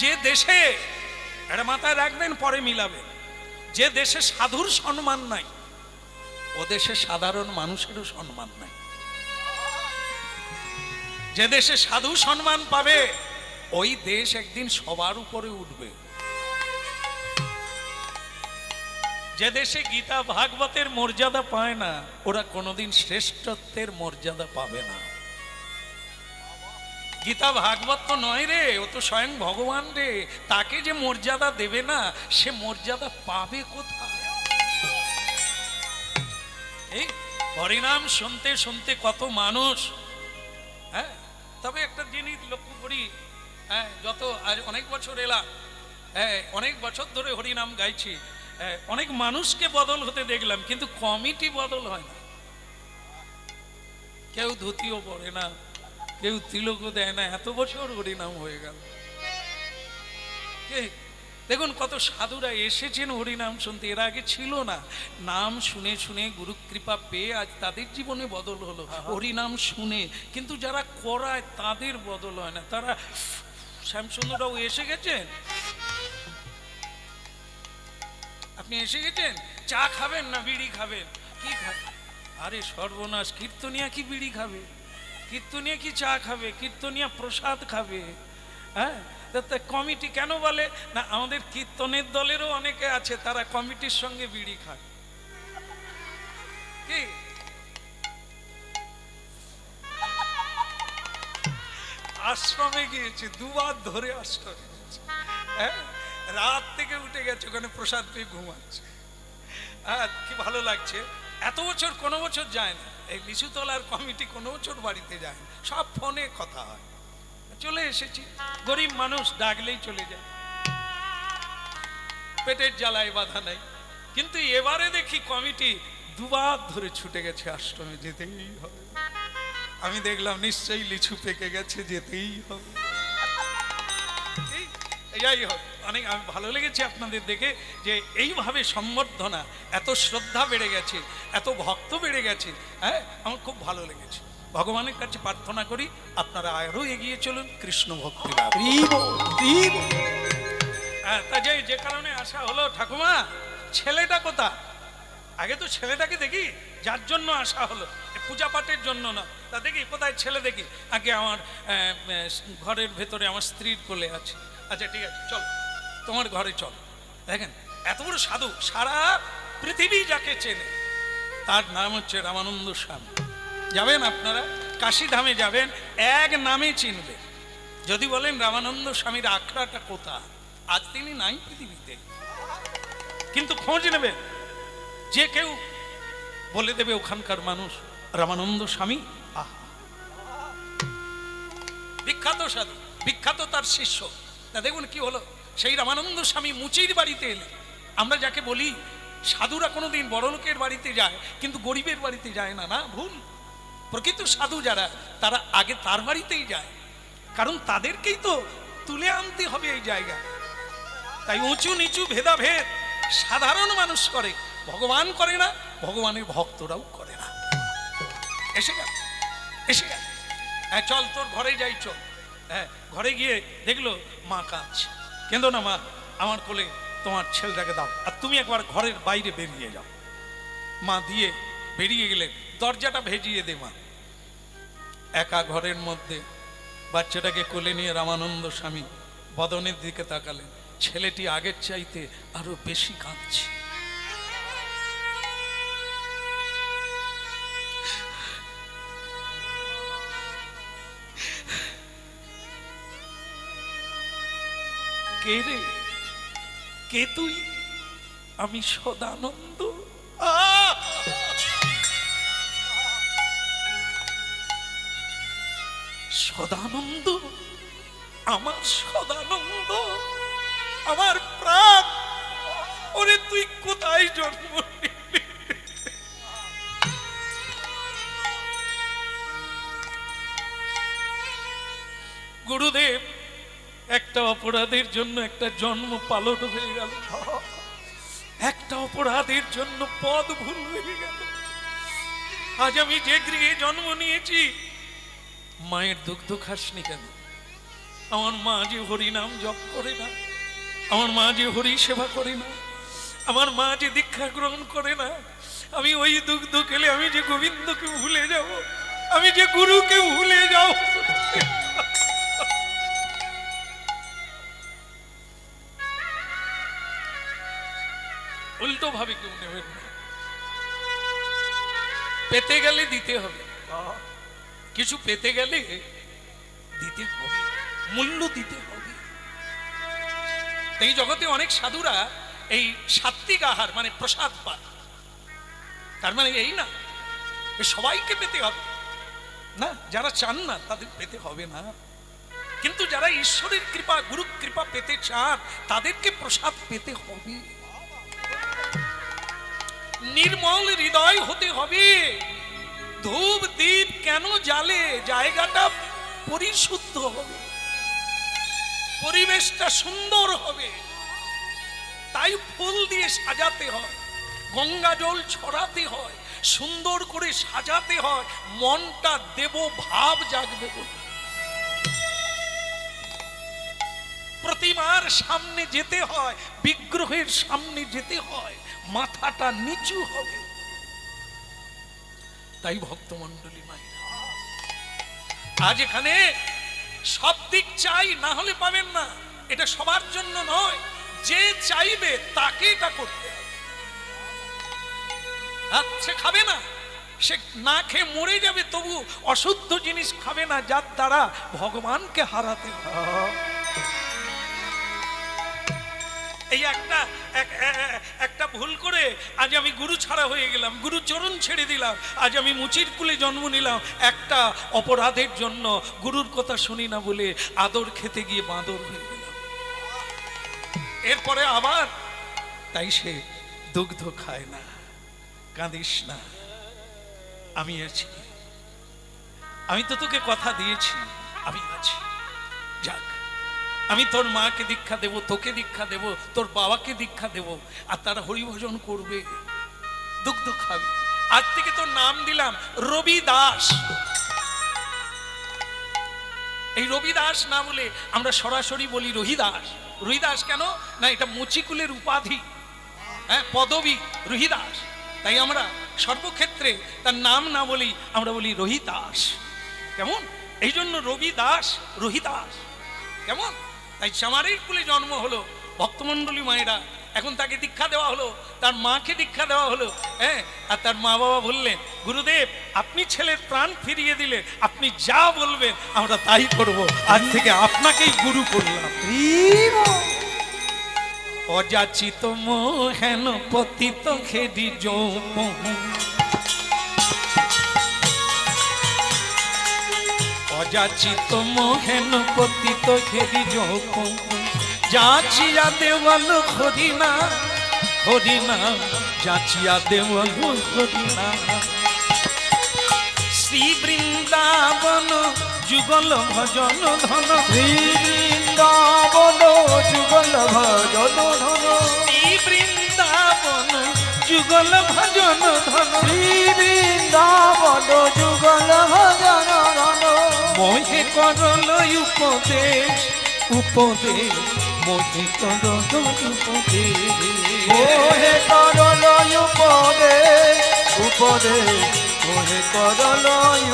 যে দেশে, এটা মাথায় রাখবেন, পরে মিলাবেন, যে দেশে সাধুর সম্মান নাই ও দেশে সাধারণ মানুষেরও সম্মান নাই। যে দেশে সাধু সম্মান পাবে ওই দেশ একদিন সবার উপরে উঠবে। যে দেশে গীতা ভাগবতের মর্যাদা পায় না ওরা কোনোদিন শ্রেষ্ঠত্বের মর্যাদা পাবে না। গীতা ভাগবত তো নয় রে, ও তো স্বয়ং ভগবান রে, তাকে যে মর্যাদা দেবে না সে মর্যাদা পাবে কোথায়? এই হরিনাম শুনতে শুনতে কত মানুষ, হ্যাঁ, তবে একটা জিনিস লক্ষ্য করি, হ্যাঁ, যত আজ অনেক বছর এলাম, হ্যাঁ, অনেক বছর ধরে হরিনাম গাইছি, অনেক মানুষকে বদল হতে দেখলাম, কিন্তু কমিটি বদল হয় না। কেউ ধুতিও পরে না, কেউ তিলকও দেয় না, এত বছর হরিনাম হয়ে গেল। দেখুন কত সাধুরা এসেছেন হরিনাম শুনতে, এর আগে ছিল না। নাম শুনে শুনে গুরু কৃপা পেয়ে আজ তাদের জীবনে বদল হলো হরিনাম শুনে। কিন্তু যারা করায় তাদের বদল হয় না। তারা, শ্যামসুন্দরবাবু এসে গেছেন, আপনি এসে গেছেন, চা খাবেন না বিড়ি খাবেন? কি খাবেন? আরে সর্বনাশ, কীর্তনিয়া কি বিড়ি খাবে? কীর্তনিয়া কি চা খাবে? কীর্তনিয়া প্রসাদ খাবে। হ্যাঁ, কমিটি কেন বলে না? আমাদের কীর্তনের দলেরও অনেকে আছে, তারা কমিটির সঙ্গে বিড়ি খায়। কি আশ্রমে গিয়েছে, দুবার ধরে আশ্রমে গেছে, হ্যাঁ, রাত থেকে উঠে গেছে, ওখানে প্রসাদ পেয়ে ঘুমাচ্ছে। হ্যাঁ, কি ভালো লাগছে। এত বছর কোনো বছর যায় না, এই লিচুতলার কমিটি কোনো বছর বাড়িতে যায় না, সব ফোনে কথা হয়। চলে এসেছি, গরিব মানুষ, ডাকলেই চলে যায়, পেটের জ্বালায় বাধা নাই। কিন্তু এবারে দেখি কমিটি দুবার ধরে ছুটে গেছে আশ্রমে, যেতেই হবে। আমি দেখলাম নিশ্চয়ই লিচু পেকে গেছে, যেতেই হবে। যাই হোক, অনেক আমি ভালো লেগেছে আপনাদের দেখে যে এইভাবে সম্বর্ধনা, এত শ্রদ্ধা বেড়ে গেছে, এত ভক্ত বেড়ে গেছে। হ্যাঁ, আমার খুব ভালো লেগেছে। ভগবানের কাছে প্রার্থনা করি আপনারা আরো এগিয়ে চলুন কৃষ্ণ ভক্তি। হ্যাঁ, তা যে কারণে আসা হলো, ঠাকুমা ছেলেটা কোথা? আগে তো ছেলেটাকে দেখি, যার জন্য আসা হলো, পূজা পাঠের জন্য না। তা দেখি কোথায় ছেলে, দেখি। আগে আমার ঘরের ভেতরে আমার স্ত্রীর কোলে আছে। আচ্ছা ঠিক আছে, চল তোমার ঘরে চল। দেখেন এত বড় সাধু, সারা পৃথিবী যাকে চেনে তার নাম হচ্ছে রামানন্দ স্বামী। যাবেন আপনারা, কাশীধামে যাবেন, এক নামে চিনবে। যদি বলেন রামানন্দ স্বামীর আখড়াটা কোথা, আজ তিনি নাই পৃথিবীতে, কিন্তু খোঁজ নেবেন, যে কেউ বলে দেবে ওখানকার মানুষ রামানন্দ স্বামী। আহা, বিখ্যাত সাধু, বিখ্যাত তার শিষ্য। তা দেখুন কি হলো, সেই রামানন্দ স্বামী মুচির বাড়িতে এলে। আমরা যাকে বলি সাধুরা কোনোদিন বড় লোকের বাড়িতে যায় কিন্তু গরিবের বাড়িতে যায় না, না, ভুল। প্রকৃত সাধু যারা, তারা আগে তার বাড়িতেই যায়, কারণ তাদেরকেই তো তুলে আনতে হবে এই জায়গায়। তাই উঁচু নিচু ভেদাভেদ সাধারণ মানুষ করে, ভগবান করে না, ভগবানের ভক্তরাও করে না। এসে গেল, এসে গেল। হ্যাঁ, চল তোর ঘরে যাই, চল। হ্যাঁ, ঘরে গিয়ে দেখলো মা কাঁদছে। কেঁদো না মা, আমার কোলে তোমার ছেলেটাকে দাও, আর তুমি একবার ঘরের বাইরে বেরিয়ে যাও। মা দিয়ে বেরিয়ে গেলে, দরজাটা ভেজিয়ে দে মা। একা ঘরের মধ্যে বাচ্চাটাকে কোলে নিয়ে রামানন্দ স্বামী বদনের দিকে তাকালেন। ছেলেটি আগের চাইতে আরো বেশি কাঁদছে। কে রে, কে তুই? আমি সদানন্দ। সদানন্দ, আমার সদানন্দ, আমার প্রাণ, ওরে তুই কোথায় জন্ম নিলি? গুরুদেব, একটা অপরাধের জন্য একটা জন্ম পালট হয়ে গেল, একটা অপরাধের জন্য পদ ভুল হয়ে গেল। আজ আমি যে গৃহে জন্ম নিয়েছি, মায়ের দুগ্ধ খাসনি কেন? আমার মা যে হরিনাম জপ করে না, আমার মা যে হরি সেবা করে না, আমার মা যে দীক্ষা গ্রহণ করে না, আমি ওই দুগ্ধ খেলে আমি যে গোবিন্দকে ভুলে যাব, আমি যে গুরুকে ভুলে যাব। উল্টো ভাবে কেউ নেবেন না। পেতে গেলে দিতে হবে, কিছু পেতে গেলে দিতে হবে, মূল্য দিতে হবে। এই জগতে অনেক সাধুরা এই সাত্বিক আহার মানে প্রসাদ পায়, তার মানে এই না সবাইকে পেতে হবে না, যারা চান না তাদের পেতে হবে না, কিন্তু যারা ঈশ্বরের কৃপা গুরু কৃপা পেতে চান তাদেরকে প্রসাদ পেতে হবে। নির্মল হৃদয় হতে হবে। ধূপ দীপ কেন জ্বালে? জায়গাটা পরিশুদ্ধ হবে, পরিবেশটা সুন্দর হবে, তাই ফুল দিয়ে সাজাতে হয়, গঙ্গা জল ছড়াতে হয়, সুন্দর করে সাজাতে হয়, মনটা দেব ভাব জাগবে বলে। প্রতিমার সামনে যেতে হয়, বিগ্রহের সামনে যেতে হয়, মাথাটা নিচু হবে। তাই ভক্তমণ্ডলী মায়েরা আজ এখানে সব দিক চাই, না হলে পাবেন না। এটা সবার জন্য নয়, যে চাইবে তাকে এটা করতে হবে। সে খাবে না, সে না খেয়ে মরে যাবে, তবু অশুদ্ধ জিনিস খাবে না, যার দ্বারা ভগবানকে হারাতে হবে। এই একটা ভুল করে আজ আমি গুরু ছাড়া হয়ে গেলাম, গুরু চরণ ছেড়ে দিলাম, আজ আমি মুচির কুলে জন্ম নিলাম, একটা অপরাধের জন্য গুরুর কথা শুনি না বলে আদর খেতে গিয়ে বাঁদর হয়ে গেলাম। এরপরে আবার তাই সে দুগ্ধ খায় না। কাঁদিস না, আমি আছি, আমি তো তোকে কথা দিয়েছি, আমি আছি। যাক, আমি তোর মাকে দীক্ষা দেব, তোকে দীক্ষা দেব, তোর বাবাকে দীক্ষা দেব, আর তারা হরিভজন করবে, দুগ্ধ খাবে। আজ থেকে তোর নাম দিলাম রবি দাস। এই রবি দাস না বলে আমরা সরাসরি বলি রহিদাস। রহিদাস কেন না, এটা মুচিকুলের উপাধি, হ্যাঁ, পদবী রহিদাস। তাই আমরা সর্বক্ষেত্রে তার নাম না বলি, আমরা বলি রহিদাস। কেমন? এই জন্য রবি দাস, রহিদাস। কেমন? তাই চামারের কুলে জন্ম হলো, ভক্তমণ্ডলী মায়েরা এখন তাকে দীক্ষা দেওয়া হলো, তার মাকে দীক্ষা দেওয়া হলো, হ্যাঁ। আর তার মা বাবা বললেন, গুরুদেব আপনি ছেলের প্রাণ ফিরিয়ে দিলে, আপনি যা বলবেন আমরা তাই করব, আজ থেকে আপনাকেই গুরু করলাম। অযাচিত মোহেন পতিত খেদি যৌম, অযাচিত মোহেন পতিত খেদি যৌম, যাচিয়া দেওয়াল হরিনা, হরিনা যাচিয়া দেওয়াল হরিনা। শ্রী বৃন্দাবন যুগল ভজন ধন, শ্রী বৃন্দাবন যুগল ভজন ধন, শ্রী বৃন্দাবন যুগল ভজন ধন, শ্রী বৃন্দাবন যুগল ভজন ধন। মোহে করল উপদেশ, উপদেশ মোহে করল উপদেশ, মোহে করল উপদেশ, উপদেশ মোহে করল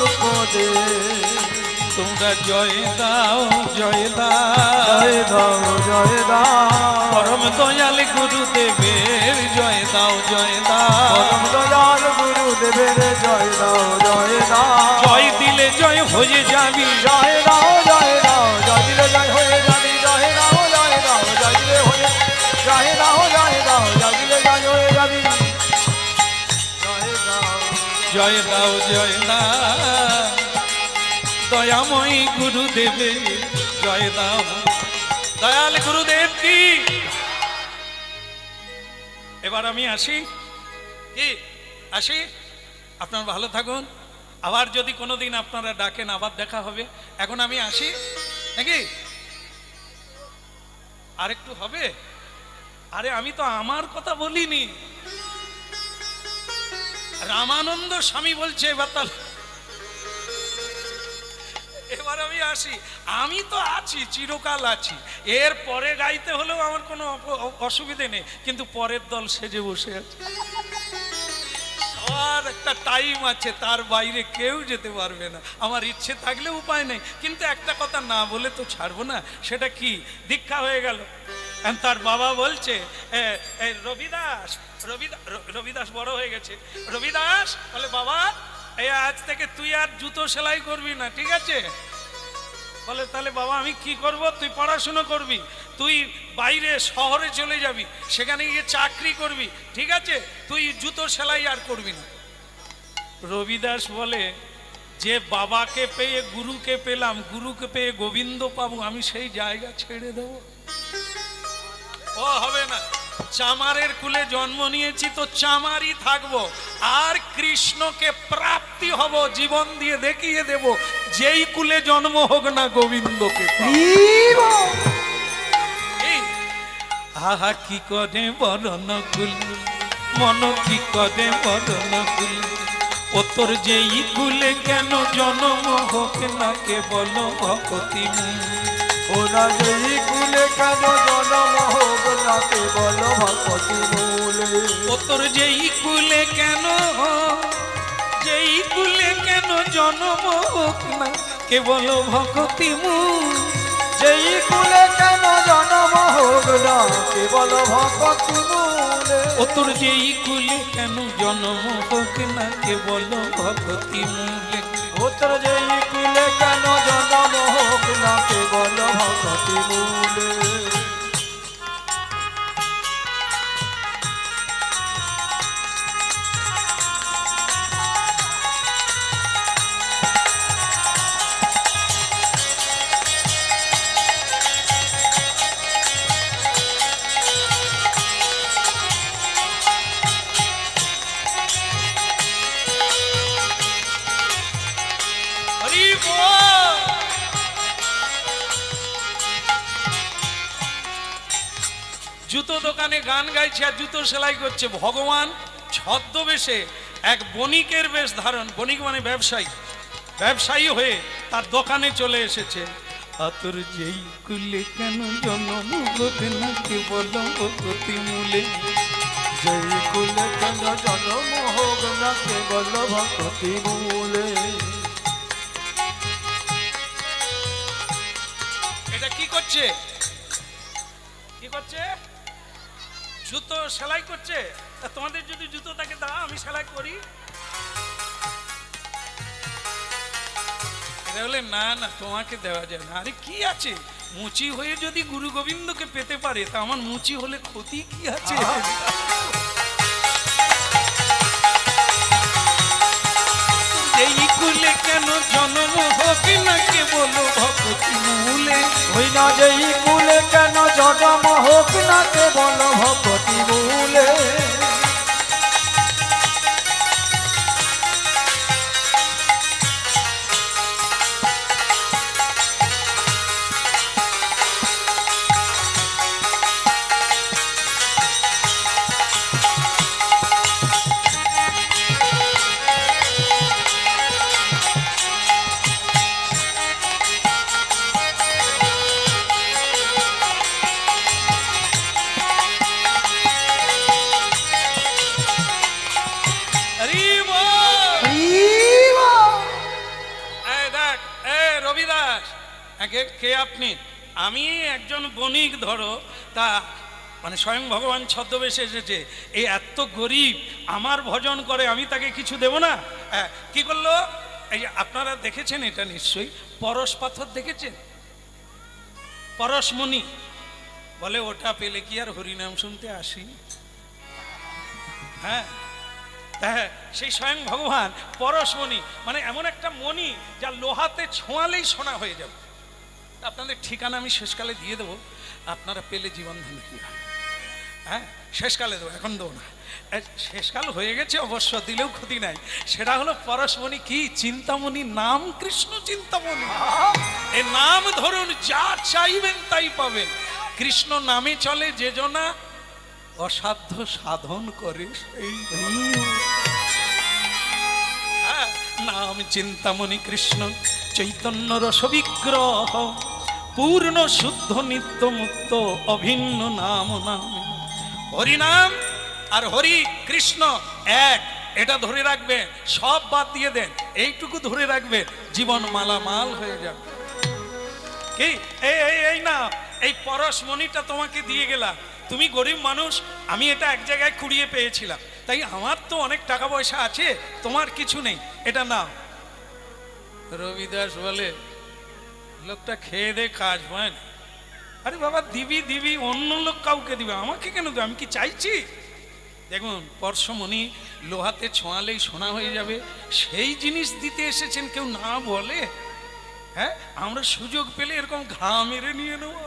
উপদেশ। তোমরা জয় দাও, জয় দাও, জয় দাও, জয় দাও, পরম দয়াল গুরুদেবের জয় দাও, জয় দাও, পরম দয়াল গুরুদেবের জয় দাও, জয় দাও। জয় দিলে জয় হয়ে যাবি, জয় দাও, জয় দাও, জয় দিলে জয় হয়ে যাবি, জয় দাও, জয় দাও, জয় দিলে হয়ে, জয় দাও, জয় দাও, জয় দিলে জয় হয়ে যাবি, জয় দাও, জয় দাও, জয় দাও, দয়াময়ী গুরুদেবে জয় দাও, দয়াল গুরুদেব কি। এবার আমি আসি, কি আসি, আপনার ভালো থাকুন। আবার যদি কোনোদিন আপনারা ডাকেন আবার দেখা হবে। এখন আমি আসি নাকি, আর একটু হবে? আরে আমি তো আমার কথা বলিনি, রামানন্দ স্বামী বলছে এবার, এবার এবার আমি আসি, আমি তো আছি, চিরকাল আছি। এর পরে গাইতে হলেও আমার কোনো অসুবিধে নেই, কিন্তু পরের দল সেজে বসে আছে। আর একটা টাইম আছে, তার বাইরে কেউ যেতে পারবে না। আমার ইচ্ছে থাকলে উপায় নেই, কিন্তু একটা কথা না বলে তো ছাড়বো না। সেটা কি? দীক্ষা হয়ে গেল। তার বাবা বলছে, রবিদাস, রবিদাস বড় হয়ে গেছে। রবিদাস বলে, বাবা এই আজ থেকে তুই আর জুতো সেলাই করবি না, ঠিক আছে? বলে, তাহলে বাবা আমি কি করব? তুই পড়াশুনো করবি, তুই বাইরে শহরে চলে যাবি, সেখানে গিয়ে চাকরি করবি, ঠিক আছে? তুই জুতো সেলাই আর করবি না। রবিদাস বলে, যে বাবাকে পেয়ে গুরুকে পেলাম, গুরুকে পেয়ে গোবিন্দ পাবো, আমি সেই জায়গা ছেড়ে দেব? ও হবে না। চামারের কুলে জন্ম নিয়েছি তো চামারই থাকবো, আর কৃষ্ণকে প্রাপ্তি হব, জীবন দিয়ে দেখিয়ে দেব, যেই কুলে জন্ম হোক না গোবিন্দকে পাবো। আহা কি করে বরণ কুল, মন কি করে বরণ কুল, ও তোর যেই কুলে কেন জন্ম হোক না কেবল ভক্তি মূল। ওরা যেই কুলে কেন জন্ম হোক না কেবল ভক্তি মূলে। ও তোর যেই কুলে কেন, যেই কুলে কেন জন্ম হোক না কেবল ভক্তি মূল। যেই কুলে কেন জন্ম হোক না কেবল ভক্তি মূলে। ও তোর যেই কুলে কেন জন্ম হোক না কেবল ভক্তি মূলে। ও তোর যেই কুলে কেন জন্ম হোক না কেবল ভক্তি মূলে। জুতো দোকানে গান গাইছে আর জুতো সেলাই করছে। ভগবান ছদ্মবেশে এক বণিকের বেশ ধারণ, বণিক মানে ব্যবসায়ী, ব্যবসায়ী হয়ে তার দোকানে চলে এসেছে। আতর যেই কুলে কেন জন্ম হোক না কেবল ভক্তি মূলে। যেই কুলে কেন জন্ম হোক না কেবল ভক্তি মূলে। এটা কি করছে? কি করছে? জুতো সেলাই করছে। তা তোমাদের যদি জুতো থাকে দাও, আমি সেলাই করি। এটা বলে, না না তোমাকে দেওয়া যায় না। আরে কি আছে, মুচি হয়ে যদি গুরু গোবিন্দকে পেতে পারে, তা আমার মুচি হলে ক্ষতি কি আছে? যেই কুলে কেন জন্ম হোক না কেবল ভক্তি মূলে। ওই না যেই কুলে কেন জন্ম হোক না কেবল ভক্তি মূলে। রবিদাস, কে আপনি? আমি একজন বণিক, ধরো। তা মানে স্বয়ং ভগবান ছদ্মবেশে এসেছে। এই এত গরিব আমার ভজন করে, আমি তাকে কিছু দেব না? কি করলো? এই আপনারা দেখেছেন এটা নিশ্চয়ই, পরশ পাথর দেখেছেন? পরশমণি বলে, ওটা পেলে কি আর হরিনাম শুনতে আসি? হ্যাঁ, হ্যাঁ, সেই স্বয়ং ভগবান পরশমণি, মানে এমন একটা মণি যা লোহাতে ছোঁয়ালেই সোনা হয়ে যাবে। আপনাদের ঠিকানা আমি শেষকালে দিয়ে দেবো, আপনারা পেলে জীবন ধন্য কি। হ্যাঁ, শেষকালে দেবো, এখন দেবো না। শেষকাল হয়ে গেছে অবশ্য, দিলেও ক্ষতি নাই। সেটা হলো পরশমণি কি? চিন্তামণি, নাম কৃষ্ণ চিন্তামণি। এ নাম ধরুন, যা চাইবেন তাই পাবেন। কৃষ্ণ নামে চলে যে জনা, অসাধ্য সাধন করে সেই। নাম চিন্তামণি কৃষ্ণ চৈতন্য রসবিগ্রহ পূর্ণ শুদ্ধ নিত্য মুক্ত অভিন্ন নাম নাম হরিনাম আর হরি কৃষ্ণ এক, এটা ধরে রাখবেন, সব বাদ দিয়ে দেন, এইটুকু ধরে রাখবেন, জীবন মালামাল হয়ে যাবে। কি এই না, এই পরশমণিটা তোমাকে দিয়ে গেলাম, তুমি গরিব মানুষ, আমি এটা এক জায়গায় কুড়িয়ে পেয়েছিলাম, তাই আমার তো অনেক টাকা পয়সা আছে, তোমার কিছু নেই, এটা নাও। রবিদাস বলে, লোকটা খেয়ে দে কাজ পায় না। আরে বাবা, দিবি দিবি, অন্য লোক কাউকে দিবে, আমাকে কেন দেবে? আমি কি চাইছি? দেখুন, পরশমণি লোহাতে ছোঁয়ালেই সোনা হয়ে যাবে, সেই জিনিস দিতে এসেছেন, কেউ না বলে? হ্যাঁ, আমরা সুযোগ পেলে এরকম ঘা মেরে নিয়ে নেবো,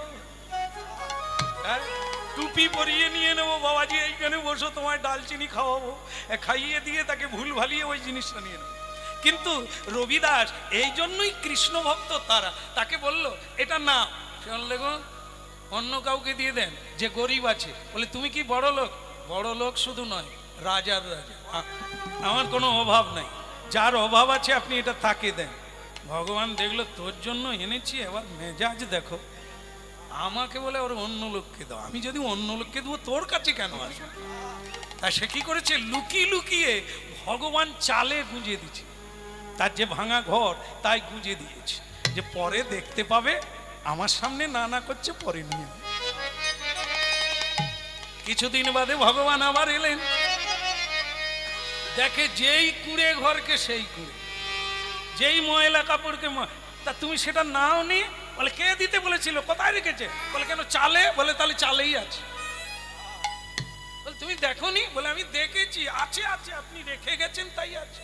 হ্যাঁ, টুপি পরিয়ে নিয়ে নেবো, বাবাজি এইখানে বসো, তোমায় ডালচিনি খাওয়াবো, খাইয়ে দিয়ে তাকে ভুল ভালিয়ে ওই জিনিসটা নিয়ে নেবো। কিন্তু রবিদাস এই জন্যই কৃষ্ণ ভক্ত, তাকে বলল এটা না, দেখুন অন্য কাউকে দিয়ে দেন যে গরিব আছে। বলে তুমি কি বড় লোক? বড় লোক শুধু নয়, রাজার রাজা, আমার কোনো অভাব নাই, যার অভাব আছে আপনি এটা তাকে দেন। ভগবান দেখলো তোর জন্য এনেছি, এবার মেজাজ দেখো, আমাকে বলে ওর অন্য লোককে দাও, আমি যদি অন্য লোককে দেবো তোর কাছে কেন আসবে? তা সে কি করেছে, লুকিয়ে লুকিয়ে ভগবান চালে গুঁজে দিচ্ছে, তার যে ভাঙা ঘর তাই গুঁজে দিয়েছে, যে পরে দেখতে পাবে, আমার সামনে না করছে, পরে নিয়ে। কিছুদিন বাদে ভগবান আবার এলেন, দেখে যেই কুঁড়ে ঘরকে সেই কুঁড়ে, যেই ময়লা কাপড়কে, তা তুমি সেটা নাও নি? বলে কে দিতে বলেছিল, কোথায় রেখেছে? বলে কেন চালে? বলে তাহলে চালেই আছে। বলে তুমি দেখো নি? বলে আমি দেখেছি, আছে আছে, আপনি রেখে গেছেন তাই আছে।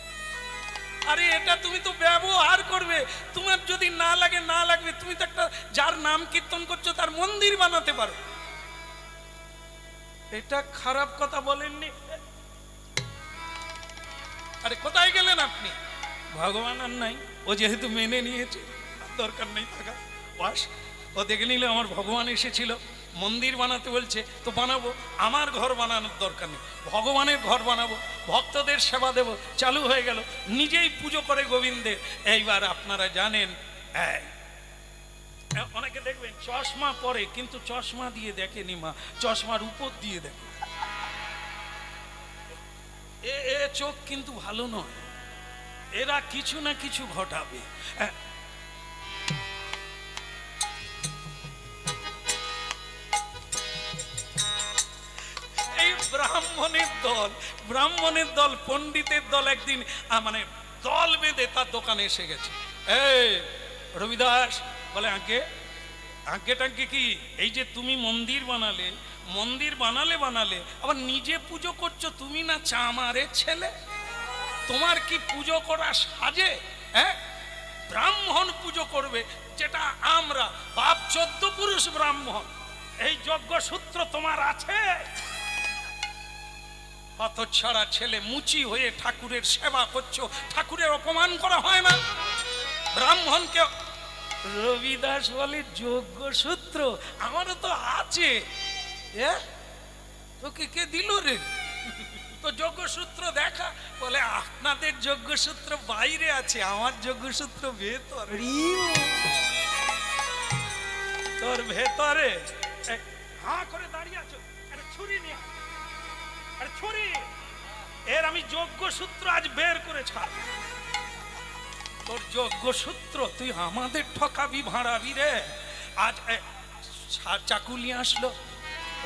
আরে এটা তুমি তো ব্যবহার করবে, তোমার যদি না লাগে না লাগবে, তুমি তো একটা যার নাম কীর্তন করছো তার মন্দির বানাতে পারো। এটা খারাপ কথা বলেননি। আরে কোথায় গেলেন আপনি? ভগবান আর নাই, ও যেহেতু মেনে নিয়েছে, দরকার নেই থাকা, বাস ও দেখে নিলে আমার ভগবান এসেছিল, মন্দির বানাতে বলছে তো বানাবো, আমার ঘর বানানোর দরকার নেই, ভগবানের ঘর বানাবো, ভক্তদের সেবা দেব, চালু হয়ে গেল, নিজেই পুজো করে গোবিন্দের। এইবার আপনারা জানেন, অনেকে দেখবেন চশমা পরে, কিন্তু চশমা দিয়ে দেখেনি মা, চশমার উপর দিয়ে দেখে, এ চোখ কিন্তু ভালো নয়, এরা কিছু না কিছু ঘটাবে। এই ব্রাহ্মণের দল পণ্ডিতের দল একদিন মানে দল বেঁধে তার দোকানে এসে গেছে। এই রবিদাস বলে, আগে টাঙ্কে কি, এই যে তুমি মন্দির বানালে আবার নিজে পুজো করছো, তুমি না চামারের ছেলে, তোমার কি পুজো করা সাজে? হ্যাঁ, ব্রাহ্মণ পুজো করবে, যেটা আমরা বাপ 14 পুরুষ ব্রাহ্মণ, এই যজ্ঞ সূত্র তোমার আছে? হতচ্ছাড়া ছেলে, মুচি হয়ে ঠাকুরের সেবা করছো, ঠাকুরের অপমান করা হয় না? ব্রাহ্মণকে রবিদাস বলে, যজ্ঞ সূত্র আমারও তো আছে, তোকে কে দিল রে? তো যজ্ঞসূত্র দেখা? বলে আপনাদের যজ্ঞসূত্র বাইরে আছে, আমার যজ্ঞসূত্র ভেতরে। তোর ভেতরে হাঁ করে দাঁড়িয়ে আছো, একটা ছুরি নিয়ে, আরে ছুরি, এর আমি যজ্ঞসূত্র আজ বের করে ছাড়। তোর যজ্ঞসূত্র তুই আমাদের ঠকাবি, ভাড়াবি রে। আজ চাকু নিয়ে আসলো,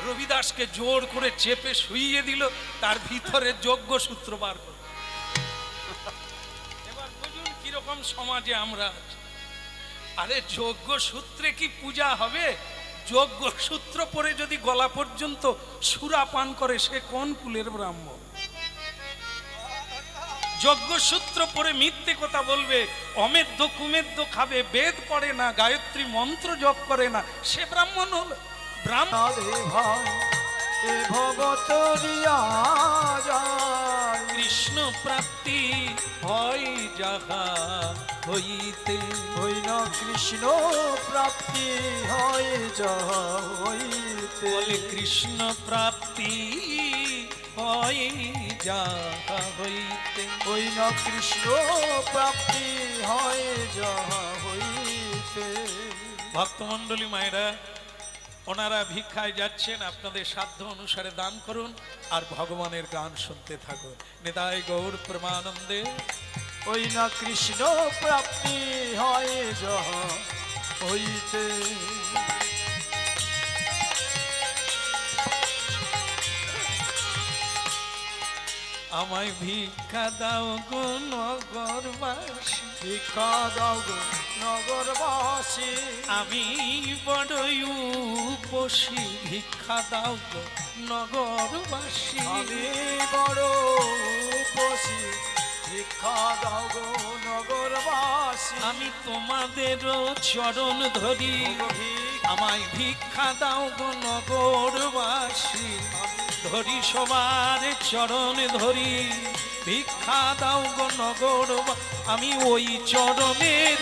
রবিদাসকে জোর করে চেপে শুইয়ে দিল, তার ভিতরে যজ্ঞসূত্র বার করল। এবার বুঝুন কিরকম সমাজে আমরা আছি। আরে যজ্ঞসূত্রে কি পূজা হবে? যজ্ঞসূত্র পরে যদি গলা পর্যন্ত সুরা পান করে, সে কোন কুলের ব্রাহ্মণ? যজ্ঞসূত্র পরে মিথ্যে কথা বলবে, অমেধ্য কুমেধ্য খাবে, বেদ পড়ে না, গায়ত্রী মন্ত্র জপ করে না, সে ব্রাহ্মণ হলো? কৃষ্ণ প্রাপ্তি হয় যাহা হইতে, হই না কৃষ্ণ প্রাপ্তি হয় যাহা হইতে। বলে কৃষ্ণ প্রাপ্তি হয় যাহা হইতে, হই না কৃষ্ণ প্রাপ্তি হয় যাহা ভক্তমণ্ডলী মায়েরা, ওনারা ভিক্ষায় যাচ্ছেন, আপনাদের সাধ্য অনুসারে দান করুন আর ভগবানের গান শুনতে থাকুন। নিতাই গৌর প্রেমানন্দে। ওই না কৃষ্ণ প্রাপ্তি হয় যাহা হইতে, আমায় ভিক্ষা দাও গো নগরবাসী, ভিক্ষা দাও গো নগরবাসী, আমি বড়ই উপসী, ভিক্ষা দাও গো নগরবাসী। আমি বড় উপসী, ভিক্ষা দাও গো নগরবাসী। আমি তোমাদেরও চরণ ধরি, আমায় ভিক্ষা দাও গো নগরবাসী। ধরি সবার চরণ ধরি, ভিক্ষা দাও গো নগর, আমি ওই চরণের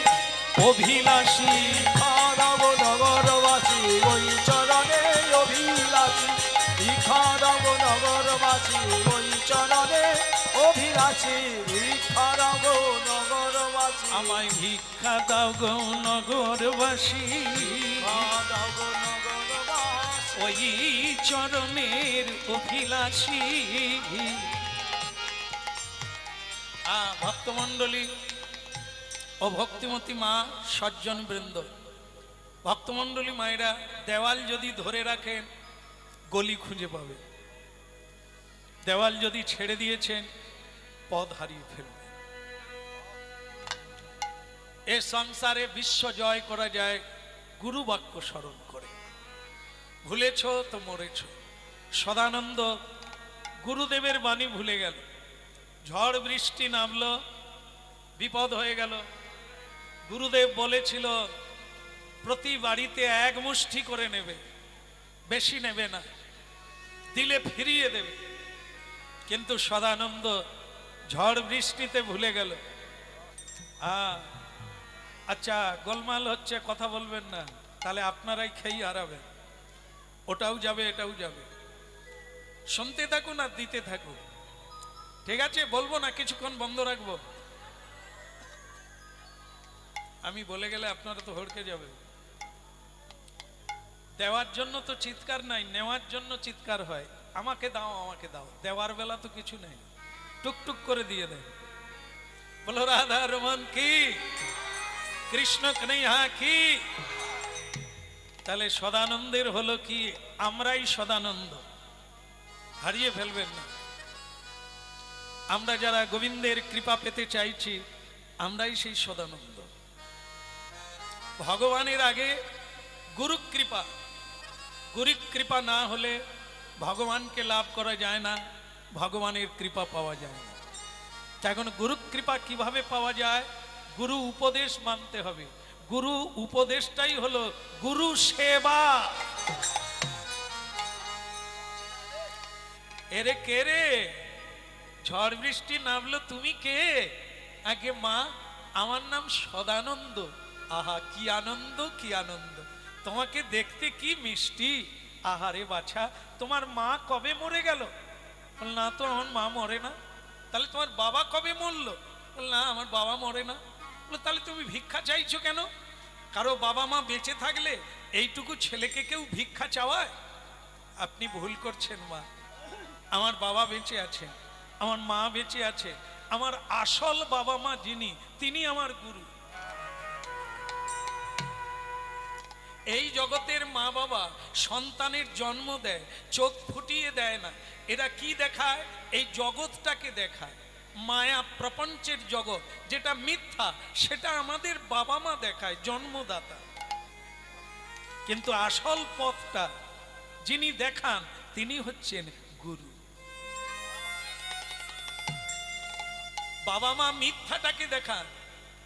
অভিলাষী। ভিক্ষা দাও গো নগরবাসী, ওই চরণে অভিলাষী। ভিক্ষা দাও গো নগরবাসী, ওই চরণে অভিলাষী। ভিক্ষা দাও গো নগরবাসী, আমায় ভিক্ষা দাও গো নগরবাসী। ভিক্ষা দাও গো নগরবাসী। ওই চরণের অভিলাষী। ভক্তমণ্ডলী ও ভক্তিমতী মা, সজ্জন বৃন্দ, ভক্তমণ্ডলী মায়েরা, দেওয়াল যদি ধরে রাখেন গলি খুঁজে পাবে, দেওয়াল যদি ছেড়ে দিয়েছেন পথ হারিয়ে ফেলবে। এ সংসারে বিশ্ব জয় করা যায় গুরু বাক্য স্মরণ করে। ভুলেছ তো মরেছ। সদানন্দ গুরুদেবের বাণী ভুলে গেল, ঝড় বৃষ্টি নামলো, বিপদ হয়ে গেল। গুরুদেব বলেছিল প্রতি বাড়িতে এক মুষ্টি করে নেবে, বেশি নেবে না, দিলে ফিরিয়ে দেবে। কিন্তু সদানন্দ ঝড় বৃষ্টিতে ভুলে গেল। আচ্ছা, গোলমাল হচ্ছে, কথা বলবেন না, তাহলে আপনারাই খেয়ে হারাবেন। ওটাও যাবে, এটাও যাবে। শুনতে থাকুন আর দিতে থাকুন, ঠিক আছে? বলবো না, কিছুক্ষণ বন্ধ রাখবো। আমি বলে গেলে আপনারা তো হড়কে যাবে। দেওয়ার জন্য তো চিৎকার নাই, নেওয়ার জন্য চিৎকার হয়। আমাকে দাও, আমাকে দাও। দেওয়ার বেলা তো কিছু নেই, টুকটুক করে দিয়ে দেন। বলো রাধা রমন কি, কৃষ্ণ কনৈয়া কি। তাহলে সদানন্দের হলো কি, আমরাই সদানন্দ, হারিয়ে ফেলবেন না। আমরা যারা গোবিন্দের কৃপা পেতে চাইছি, আমরাই সেই সদানন্দ। ভগবানের আগে গুরু কৃপা, গুরু কৃপা না হলে ভগবানকে লাভ করা যায় না, ভগবানের কৃপা পাওয়া যায় না। এখন গুরু কৃপা কিভাবে পাওয়া যায়? গুরু উপদেশ মানতে হবে। গুরু উপদেশটাই হলো গুরু সেবা। এরে কে রে, ঝড় বৃষ্টি নামলো, তুমি কে? আগে মা, আমার নাম সদানন্দ। আহা কি আনন্দ, কি আনন্দ, তোমাকে দেখতে কি মিষ্টি। আহারে বাছা, তোমার মা কবে মরে গেল? না তো, আমার মা মরে না। তাহলে তোমার বাবা কবে মরলো? না, আমার বাবা মরে না। তাহলে তুমি ভিক্ষা চাইছো কেন? কারো বাবা মা বেঁচে থাকলে এইটুকু ছেলেকে কেউ ভিক্ষা চাওয়ায়? আপনি ভুল করছেন মা। আমার বাবা বেঁচে আছেন, আমার মা বেঁচে আছে। আমার আসল বাবা মা যিনি, তিনি আমার গুরু। এই জগতের মা বাবা সন্তানের জন্ম দেয়, চোখ ফুটিয়ে দেয় না। এরা কি দেখায়? এই জগৎটাকে দেখায়। মায়া প্রপঞ্চের জগৎ যেটা মিথ্যা, সেটা আমাদের বাবা মা দেখায়, জন্মদাতা। কিন্তু আসল পথটা যিনি দেখান, তিনি হচ্ছেন গুরু। বাবা মা মিথ্যাটাকে দেখান,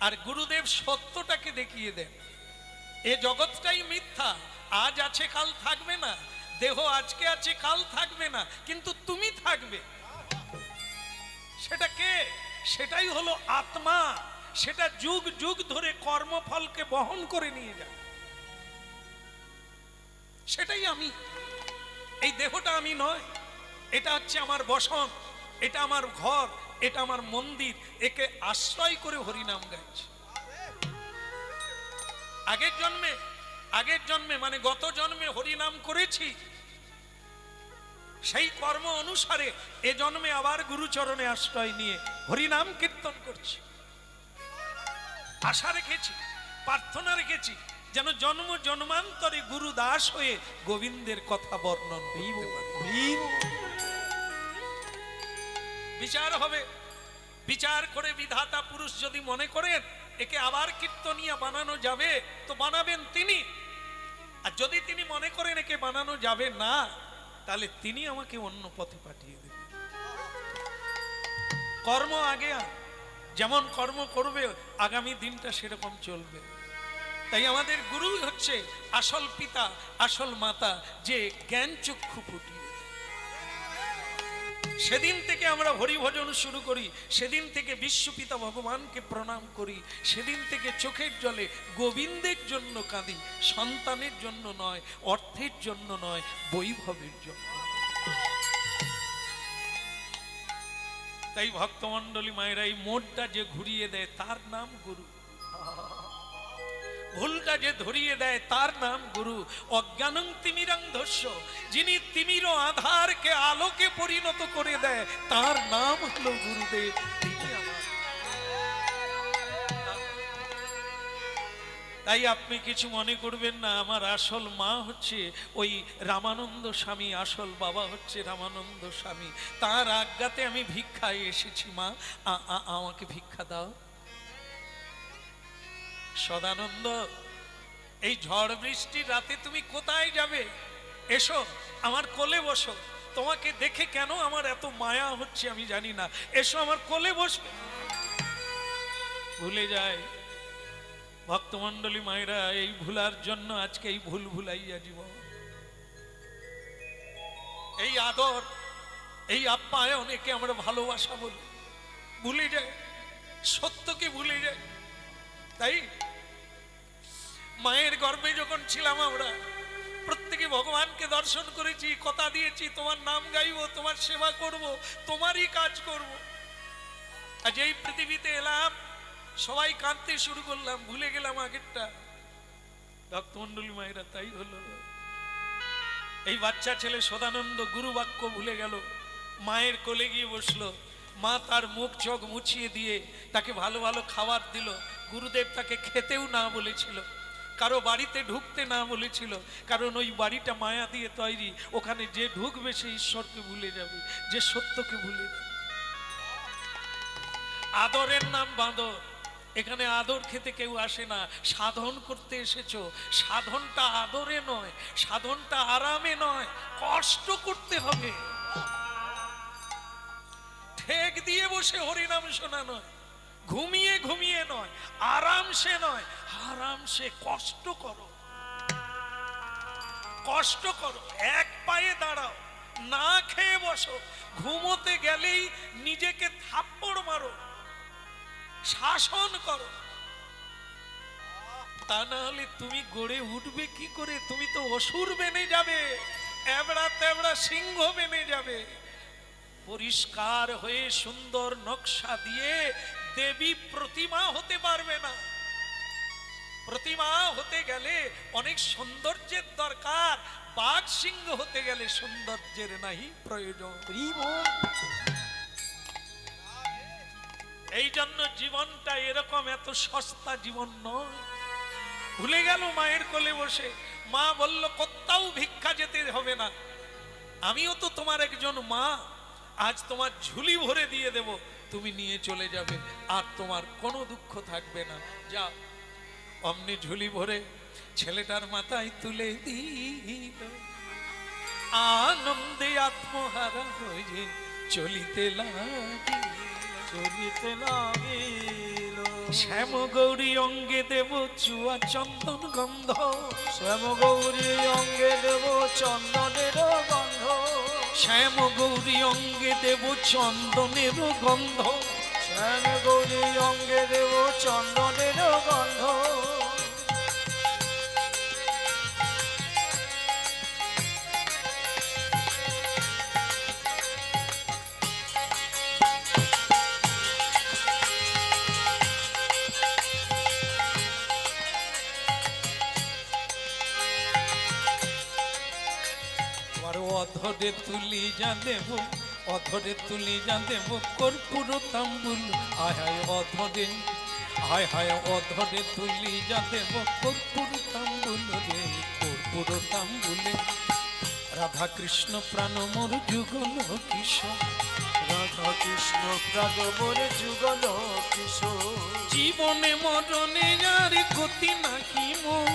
আর গুরুদেব সত্যটাকে দেখিয়ে দেন। এ জগৎটাই মিথ্যা, আজ আছে কাল থাকবে না। দেহ আজকে আছে কাল থাকবে না, কিন্তু তুমি থাকবে। সেটা কে? সেটাই হলো আত্মা। সেটা যুগ যুগ ধরে কর্মফলকে বহন করে নিয়ে যায়। সেটাই আমি। এই দেহটা আমি নয়, এটা হচ্ছে আমার বসন, এটা আমার ঘর, এটা আমার মন্দির। একে আশ্রয় করে হরিনাম গাইছি। আগের জন্মে আগের জন্মে মানে গত জন্মে হরিনাম করেছি, সেই কর্ম অনুসারে এ জন্মে আবার গুরুচরণে আশ্রয় নিয়ে হরিনাম কীর্তন করছি। আশা রেখেছি, প্রার্থনা রেখেছি যেন জন্ম জন্মান্তরে গুরু দাস হয়ে গোবিন্দের কথা বর্ণন করতে পারি। বিচার হবে, বিচার করে বিধাতা পুরুষ যদি মনে করেন একে আবার কীর্তনিয়া বানানো যাবে তো বানাবেন তিনি, আর যদি তিনি মনে করেন একে বানানো যাবে না তাহলে তিনি আমাকে অন্য পথে পাঠিয়ে দেবেন। কর্ম আগে যেমন কর্ম করবে আগামী দিনটা সেরকম চলবে। তাই আমাদের গুরু হচ্ছে আসল পিতা, আসল মাতা, যে জ্ঞান চক্ষু ফুটিয়ে। সেদিন থেকে আমরা হরিভজন শুরু করি, সেদিন থেকে বিশ্বপিতা ভগবানকে প্রণাম করি, সেদিন থেকে চোখের জলে গোবিন্দের জন্য কাঁদি, সন্তানের জন্য নয়, অর্থের জন্য নয়, বৈভবের জন্য। তাই ভক্তমণ্ডলী মায়েরা এই মোড়টা যে ঘুরিয়ে দেয় তার নাম গুরু, ভুলটা যে ধরিয়ে দেয় তার নাম গুরু। অজ্ঞানং তিমিরান্ধস্য, যিনি তিমির আধারকে আলোকে পরিণত করে দেয় তার নাম হলো গুরুদেব। তাই আপনি কিছু মনে করবেন না, আমার আসল মা হচ্ছে ওই রামানন্দ স্বামী, আসল বাবা হচ্ছে রামানন্দ স্বামী। তার আজ্ঞাতে আমি ভিক্ষায় এসেছি, মা আমাকে ভিক্ষা দাও। সদানন্দ, এই ঝড় বৃষ্টির রাতে তুমি কোথায় যাবে? এসো আমার কোলে বসো, তোমাকে দেখে কেন আমার এত মায়া হচ্ছে আমি জানি না, এসো আমার কোলে বসবে। ভুলে যায় ভক্তমণ্ডলী মায়েরা, এই ভুলার জন্য আজকে এই ভুল ভুলাইয়া জীবন। এই আদর, এই আপ্যায়ন, একে আমরা ভালোবাসা বলি, ভুলে যায়, সত্যকে ভুলে যায়। তাই মায়ের গর্ভে যখন ছিলাম আমরা প্রত্যেকে ভগবানকে দর্শন করেছি, কথা দিয়েছি তোমার নাম গাইব, তোমার সেবা করব, তোমারই কাজ করব। আজ এই পৃথিবীতে এলাম, সবাই কাঁদতে শুরু করলাম, ভুলে গেলাম আগেরটা। ভক্তমণ্ডলী মায়েরা তাই হলো। এই বাচ্চা ছেলে সদানন্দ গুরু বাক্য ভুলে গেল, মায়ের কোলে গিয়ে বসলো, মা তার মুখ চোখ মুছিয়ে দিয়ে তাকে ভালো ভালো খাবার দিল। গুরুদেব তাকে খেতেও না বলেছিল, কারো বাড়িতে ঢুকতে না বলেছিল, কারণ ওই বাড়িটা মায়া দিয়ে তৈরি, ওখানে যে ঢুকবে সে ঈশ্বরকে ভুলে যাবে, যে সত্যকে ভুলে যাবে। আদরের নাম বাঁদর, এখানে আদর খেতে কেউ আসে না, সাধন করতে এসেছো। সাধনটা আদরে নয়, সাধনটা আরামে নয়, কষ্ট করতে হবে। ঠেক দিয়ে বসে হরিনাম শোনা নয়, ঘুমিয়ে ঘুমিয়ে নয়, আরামসে নয়, আরামসে কষ্ট করো, কষ্ট করো, এক পায়ে দাঁড়াও, না খেয়ে বসো, ঘুমোতে গেলেই নিজেকে থাপ্পড় মারো, শাসন করো। তা না হলে তুমি গড়ে উঠবে কি করে? তুমি তো অসুর বেনে যাবে, এবড়া তেবড়া সিংহ বেনে যাবে। পরিষ্কার হয়ে সুন্দর নকশা দিয়ে দেবী প্রতিমা হতে পারবে না। প্রতিমা হতে গেলে অনেক সৌন্দর্যের দরকার, বাঘ সিংহ হতে গেলে সৌন্দর্যের নাহি প্রয়োজন। এই জন্য জীবনটা এরকম এত সস্তা জীবন নয়। ভুলে গেল মায়ের কোলে বসে, মা বলল কোথাও ভিক্ষা যেতে হবে না, আমিও তো তোমার একজন মা, আজ তোমার ঝুলি ভরে দিয়ে দেব, তুমি নিয়ে চলে যাবে, আর তোমার কোনো দুঃখ থাকবে না, যাও। অমনি ঝুলি ভরে ছেলেটার মাথায় তুলে দিল, আনন্দে আত্মহারা হয়ে চলিতে লাগিল। শ্যাম গৌরী অঙ্গে দেব চুয়া চন্দন গন্ধ, শ্যাম গৌরী অঙ্গে দেব চন্দনের গন্ধ, শ্যাম গৌরী অঙ্গে দেব চন্দনের গন্ধ, শ্যাম গৌরী অঙ্গে দেব চন্দনের গন্ধ। আবার অধরে তুলি যা দেব, অধরে তুলি যা দেব কর্পূর তাম্বুল। হায় হায় অধরে, হায় হায় অধরে তুলি যা দেব কর্পূর তাম্বুল রে, কর্পূর তাম্বুলে। রাধা কৃষ্ণ প্রাণ মোর যুগল কিশোর, রাধা কৃষ্ণ প্রাণ মোর যুগল কিশোর। জীবনে মরণে আর গতি নাহি মোর,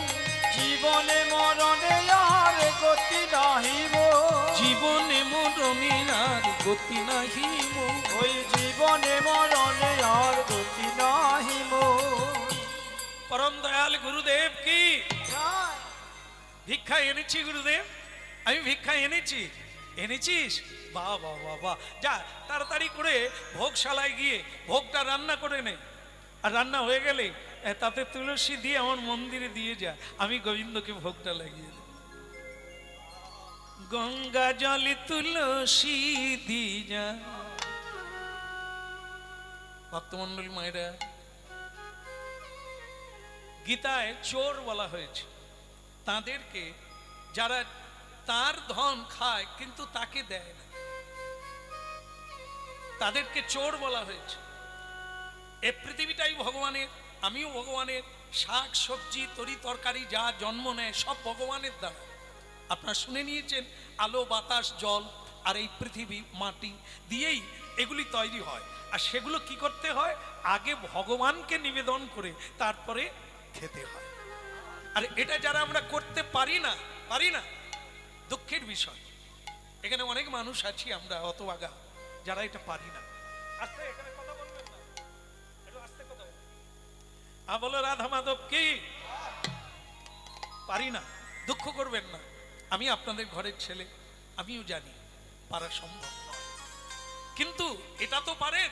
জীবনে মরণে আর গতি নাহি মোর। জীবনে মরণে আর গতি নাহি মোর। ওই জীবনে মরণে আর গতি নাহি মোর। পরম দয়াল গুরুদেব কি জয়। ভিক্ষা এনেছি গুরুদেব, আমি ভিক্ষা এনেছি। এনেছিস? বাহ বাহ বাহ বাহ, যা তাড়াতাড়ি করে ভোগশালায় গিয়ে ভোগটা রান্না করে নে। আর রান্না হয়ে গেলে তাতে তুলসী দিয়ে আমার মন্দিরে দিয়ে যা, আমি গোবিন্দকে ভোগটা লাগিয়ে দেব। গঙ্গা জলে তুলসী দিয়ে যা। ভক্তমন্ডলী মায়েরা, গীতায় চোর বলা হয়েছে তাদেরকে যারা তার ধন খায় কিন্তু তাকে দেয় না, তাদেরকে চোর বলা হয়েছে। এ পৃথিবীটাই ভগবানের, আমিও ভগবানের। শাক সবজি তরি তরকারি যা জন্ম নেয় সব ভগবানের দ্বারা। আপনারা শুনে নিয়েছেন, আলো বাতাস জল আর এই পৃথিবী মাটি দিয়েই এগুলি তৈরি হয়। আর সেগুলো কি করতে হয়? আগে ভগবানকে নিবেদন করে তারপরে খেতে হয়। আর এটা যারা আমরা করতে পারি না, দুঃখের বিষয়। এখানে অনেক মানুষ আছি আমরা হতভাগা যারা এটা পারি না। আস্তে এখানে কথা বলবেন না, একটু আস্তে কথা বলবেন। বলো রাধা মাধব কি পারি না, দুঃখ করবেন না। আমি আপনাদের ঘরের ছেলে, আমিও জানি পারা সম্ভব নয়, কিন্তু এটা তো পারেন।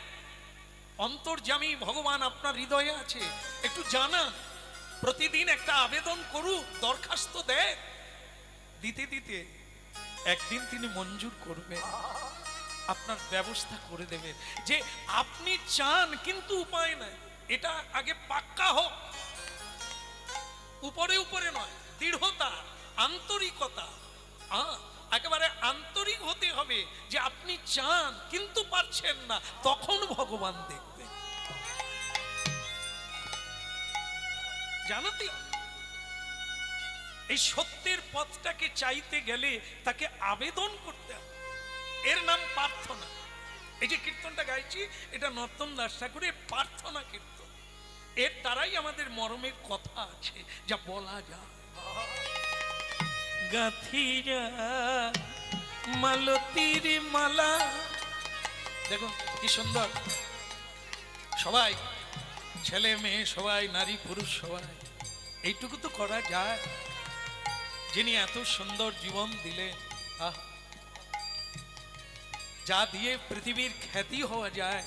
অন্তর্যামী ভগবান আপনার হৃদয়ে আছে, একটু জানান। প্রতিদিন একটা আবেদন করুক, দরখাস্ত দেয়, দিতে দিতে একদিন তিনি মঞ্জুর করবেন, আপনার ব্যবস্থা করে দেবেন। যে আপনি চান কিন্তু উপায় নাই, এটা আগে পাক্কা হোক, উপরে উপরে নয়, দৃঢ়তা আন্তরিকতা। একেবারে আন্তরিক হতে হবে যে আপনি চান কিন্তু পারছেন না, তখন ভগবান দেখবেন। জানাতে এই সত্যের পথটাকে চাইতে গেলে তাকে আবেদন করতে হবে। এর নাম প্রার্থনা। এই যে কীর্তনটা গাইছি, এটা নর্তন দাস ঠাকুরের প্রার্থনা কীর্তন। এর দ্বারাই আমাদের মরমের কথা আছে যা বলা যায়। গাথিরা মালতীর মালা, দেখুন কি সুন্দর। সবাই ছেলে মেয়ে সবাই, নারী পুরুষ সবাই, এইটুকু তো করা যায়। যিনি এত সুন্দর জীবন দিলেন, যা দিয়ে পৃথিবীর খ্যাতি হওয়া যায়,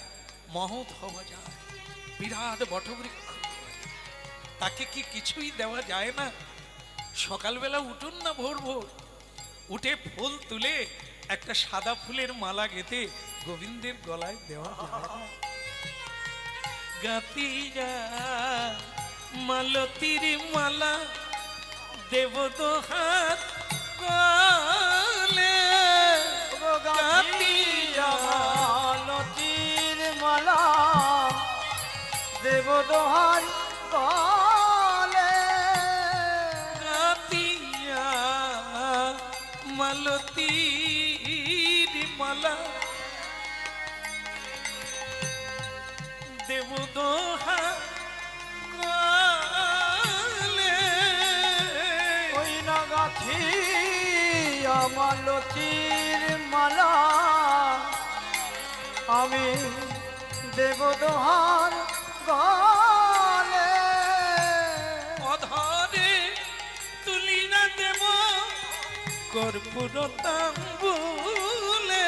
মহৎ হওয়া যায়, বিরাট বটবৃক্ষ, তাকে কি কিছুই দেওয়া যায় না? সকালবেলা উঠুন না, ভোর ভোর উঠে ফুল তুলে একটা সাদা ফুলের মালা গেঁথে গোবিন্দের গলায় দেওয়া যায় না? গাতিয়া মালতীর মালা দেব দোহাত কলে, গাতিয়া মালতীর মালা দেব দোহার গলে। গাতিয়া মালতীর মালা দেব দোহাত কলে। ওই না গাথিয়া মালতীর মালা আমি দেব দোহার গলে। অধরে তুলি না দেব কর্পূর তাম্বুলে।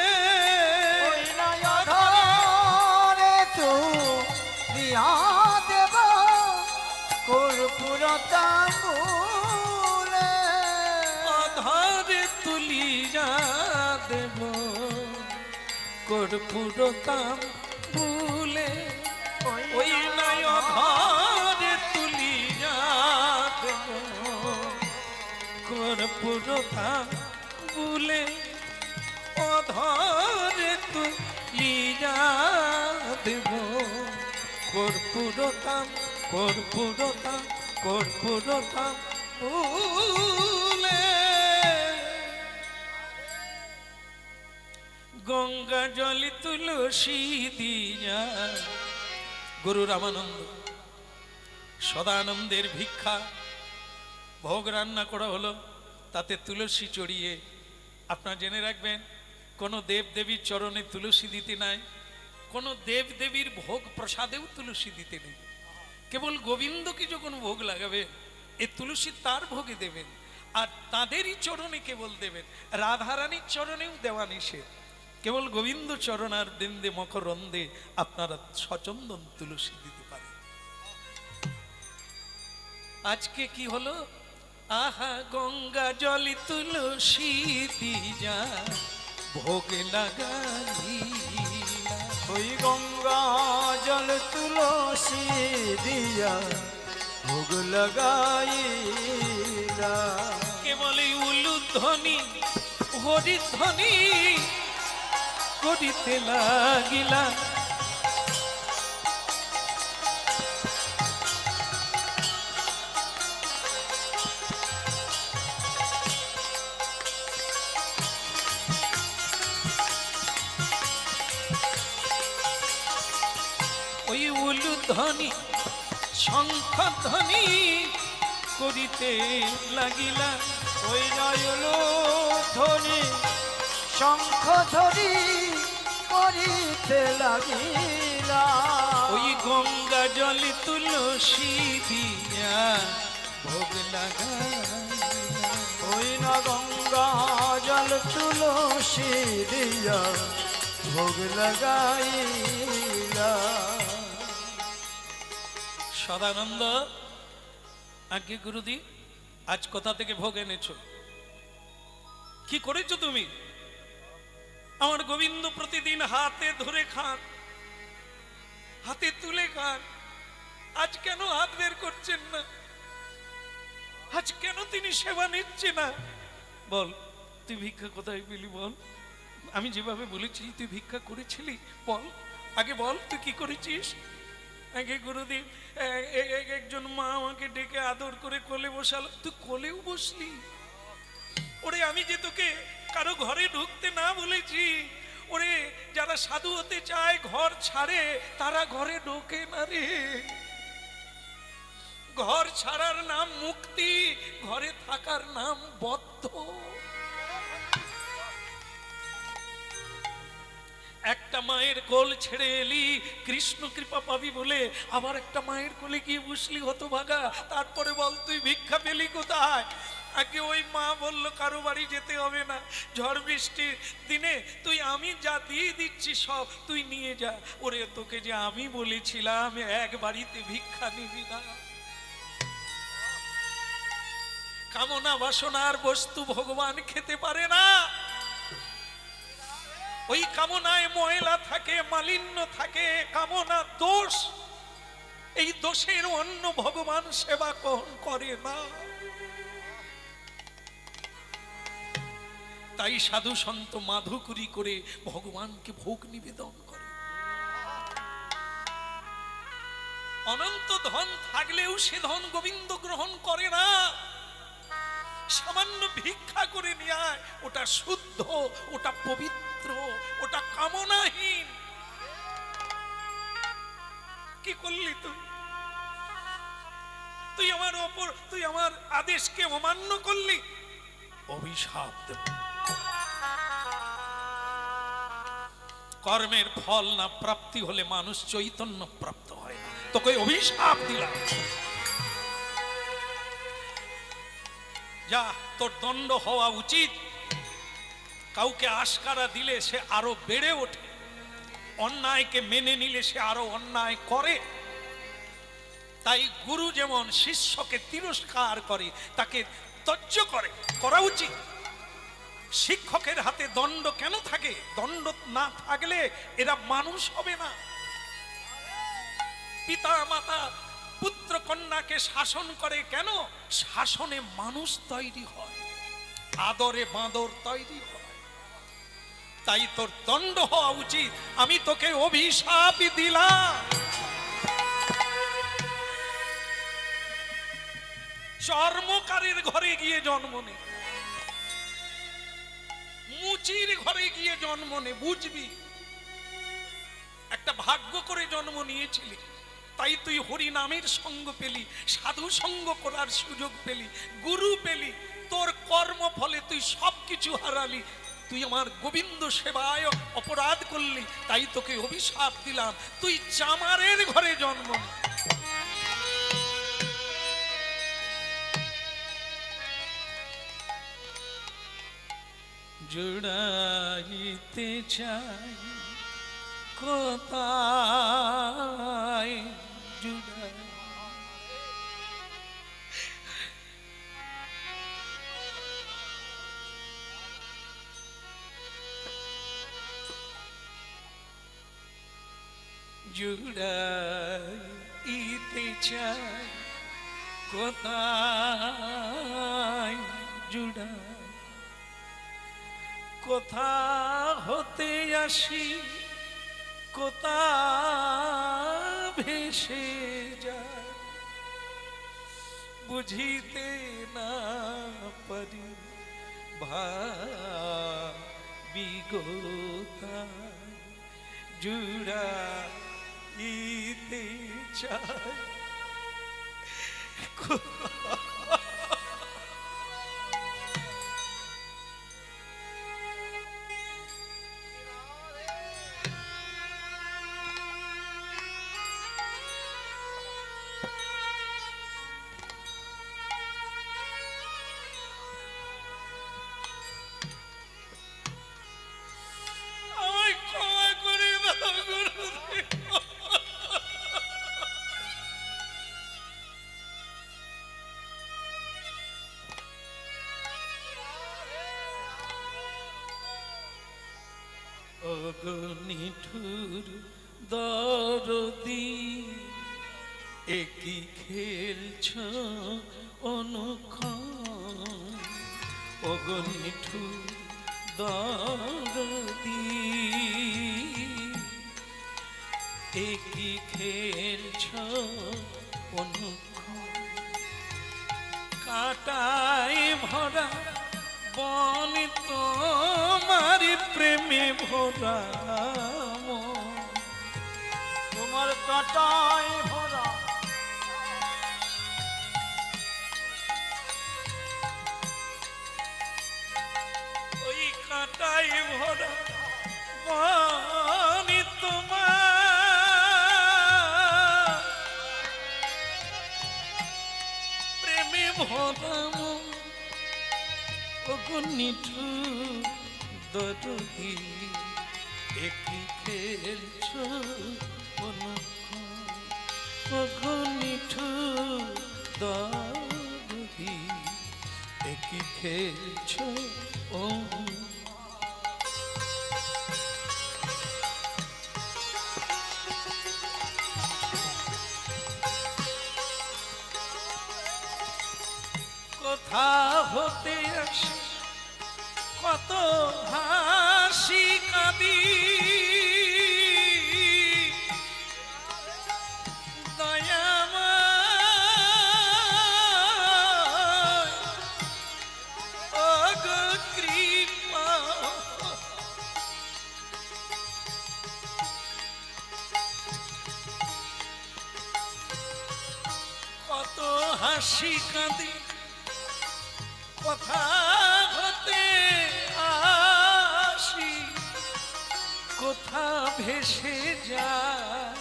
ওই না অধরে তুলিয়া দেব কর্পূর তাম্বুলে। অধরে তুলিয়া দেব কর্পূর তাম্বুলে। ওই নাই অধরে তুলিয়া দেব কর্পূর তাম্বুলে। বুলে অধরে তুলিয়া দেব কর্পূরতাম কর্পূরতাম কর্পূরতাম বুলে গঙ্গা জলে তুলসী দিয়া। গুরু রামানন্দ সদানন্দের ভিক্ষা ভোগ রান্না করা হলো, তাতে তুলসী চড়িয়ে। আপনারা জেনে রাখবেন, কোনো দেব দেবীর চরণে তুলসী দিতে নাই, কোনো দেব দেবীর ভোগ প্রসাদেও তুলসী দিতে নেই। কেবল গোবিন্দকে যখন ভোগ লাগাবে এ তুলসী তার ভোগে দেবেন, আর তাদেরই চরণে কেবল দেবেন। রাধারানীর চরণেও দেওয়া নিষেধ, কেবল গোবিন্দ চরণার বৃন্দে মকরন্দে আপনারা সচন্দন তুলসী দিতে পারেন। আজকে কি হলো? আহা গঙ্গা জলি তুলসী দিয়া ভোগ লাগাইলা। ওই গঙ্গা জল তুলসী দিয়া ভোগ লাগাইলা। কেবল উলুধ্বনি হরিধ্বনি করিতে লাগিলা। ওই উলুধ্বনি শঙ্খধ্বনি করিতে লাগিলা। ওই নয়লো ধ্বনি শঙ্খ ধ্বনি করিতে লাগিলা। ওই গঙ্গা জলে তুলসী দিয়া ভোগ লাগাইলা। ওই না গঙ্গা জল তুলসী দিয়া ভোগ লাগাইলা। সদানন্দ, আজ্ঞে গুরুদি, আজ কোথা থেকে ভোগ এনেছো? কি করেছো তুমি? আমার গোবিন্দ প্রতিদিন হাতে ধরে খান, হাতে তুলে খান, আজ কেন হাত বের করছেন না? আজ কেন তিনি সেবা নিচ্ছে না? বল, তুই ভিক্ষা কোথায় পেলি বল? আমি যেভাবে বলেছি তুই ভিক্ষা করেছিলি, বল আগে বল, তুই কি করেছিস? আগে গুরুদেব, একজন মা আমাকে ডেকে আদর করে কোলে বসালো, তুই কোলেও বসলি? ওরে আমি যে তোকে কারো ঘরে ঢুকতে না বলেছি, ওরে যারা সাধু হতে চায় ঘর ছাড়ে, তারা ঘরে ঢোকে না রে। ঘর ছাড়ার নাম মুক্তি, ঘরে থাকার নাম বদ্ধ। একটা মায়ের কোল ছেড়ে এলি কৃষ্ণ কৃপা পাবি বলে, আবার একটা মায়ের কোলে গিয়ে বসলি হতভাগা। তারপরে বল তুই ভিক্ষা পেলি কোথায়? আগে ওই মা বলল কারো বাড়ি যেতে হবে না, ঝড় বৃষ্টির দিনে তুই আমি যা দিয়ে দিচ্ছি সব তুই নিয়ে যা। ওরে তোকে যে আমি বলেছিলাম এক বাড়িতে ভিক্ষা নিবি না। কামনা বাসনার বস্তু ভগবান খেতে পারে না। ওই কামনায় ময়লা থাকে, মালিন্য থাকে, কামনা দোষ। এই দোষের অন্য ভগবান সেবা করে না। তাই সাধু সন্ত মাধুকরী করে ভগবানকে ভোগ নিবেদন করে। অনন্ত ধন থাকলেও সে ধন গোবিন্দ গ্রহণ করে না। সামান্য ভিক্ষা করে নিয়ে আয়, ওটা শুদ্ধ, ওটা পবিত্র, ওটা কামনাহীন। কি করলি তুই? তুই আমার আদেশকে অমান্য করলি, অভিশাপ দেব। কর্মের ফল না প্রাপ্তি হলে মানুষ চৈতন্য প্রাপ্ত হয় না। তোকে অভিশাপ দিলাম, যা তোর দণ্ড হওয়া উচিত। কাউকে আশকারা দিলে সে আরো বেড়ে ওঠে, অন্যায়কে মেনে নিলে সে আরো অন্যায় করে। তাই গুরু যেমন শিষ্যকে তিরস্কার করে, তাকে ত্যায্য করা উচিত। শিক্ষকের হাতে দণ্ড কেন থাকে? দণ্ড না থাকলে এরা মানুষ হবে না। পিতা মাতা পুত্র কন্যাকে শাসন করে কেন? শাসনে মানুষ তৈরি হয়। আদরে বাঁদর তৈরি হয়। তাই তোর দণ্ড হওয়া উচিত। আমি তোকে অভিশাপ দিলাম, চর্মকারের ঘরে গিয়ে জন্ম নে, মুচির ঘরে গিয়ে জন্ম নে। বুঝবি একটা ভাগ্য করে জন্ম নিয়েছিলি, তাই তুই হরি নামের সঙ্গ পেলি, সাধু সঙ্গ করার সুযোগ পেলি, গুরু পেলি। তোর কর্ম ফলে তুই সবকিছু হারালি। তুই আমার গোবিন্দ সেবায় অপরাধ করলি, তাই তোকে অভিশাপ দিলাম। তুই চামারের ঘরে জন্ম নে। জুড়াইতে চাই কোথায় জুড়াই, জুড়াইতে চাই কোথায় জুড়াই, কোথা হতে আসি কোথা ভেসে যায়, বুঝিতে না পারি ভাবিগোতা, জুড়াইতে চাই। নিঠুর দরদি একই খেলছ অনুক্ষণ, ওগো নিঠুর দরদি একই খেলছ অনুক্ষণ, কাটায় ভরা বন তোমার প্রেমে ভরা, তোমার কাটায় ভরা ওই কাটায় ভরা বন তোমার প্রেমে ভরা, ওগো নিঠুর দরদি একই খেলছ অনুক্ষণ, ওগো নিঠুর দরদি একই খেলছ কোথা হতে আসে কত হাসি কাঁদি, দয়াময় ওগো কৃপা, কত হাসি কাঁদি, কোথা হতে আসি কোথা ভেসে যায়,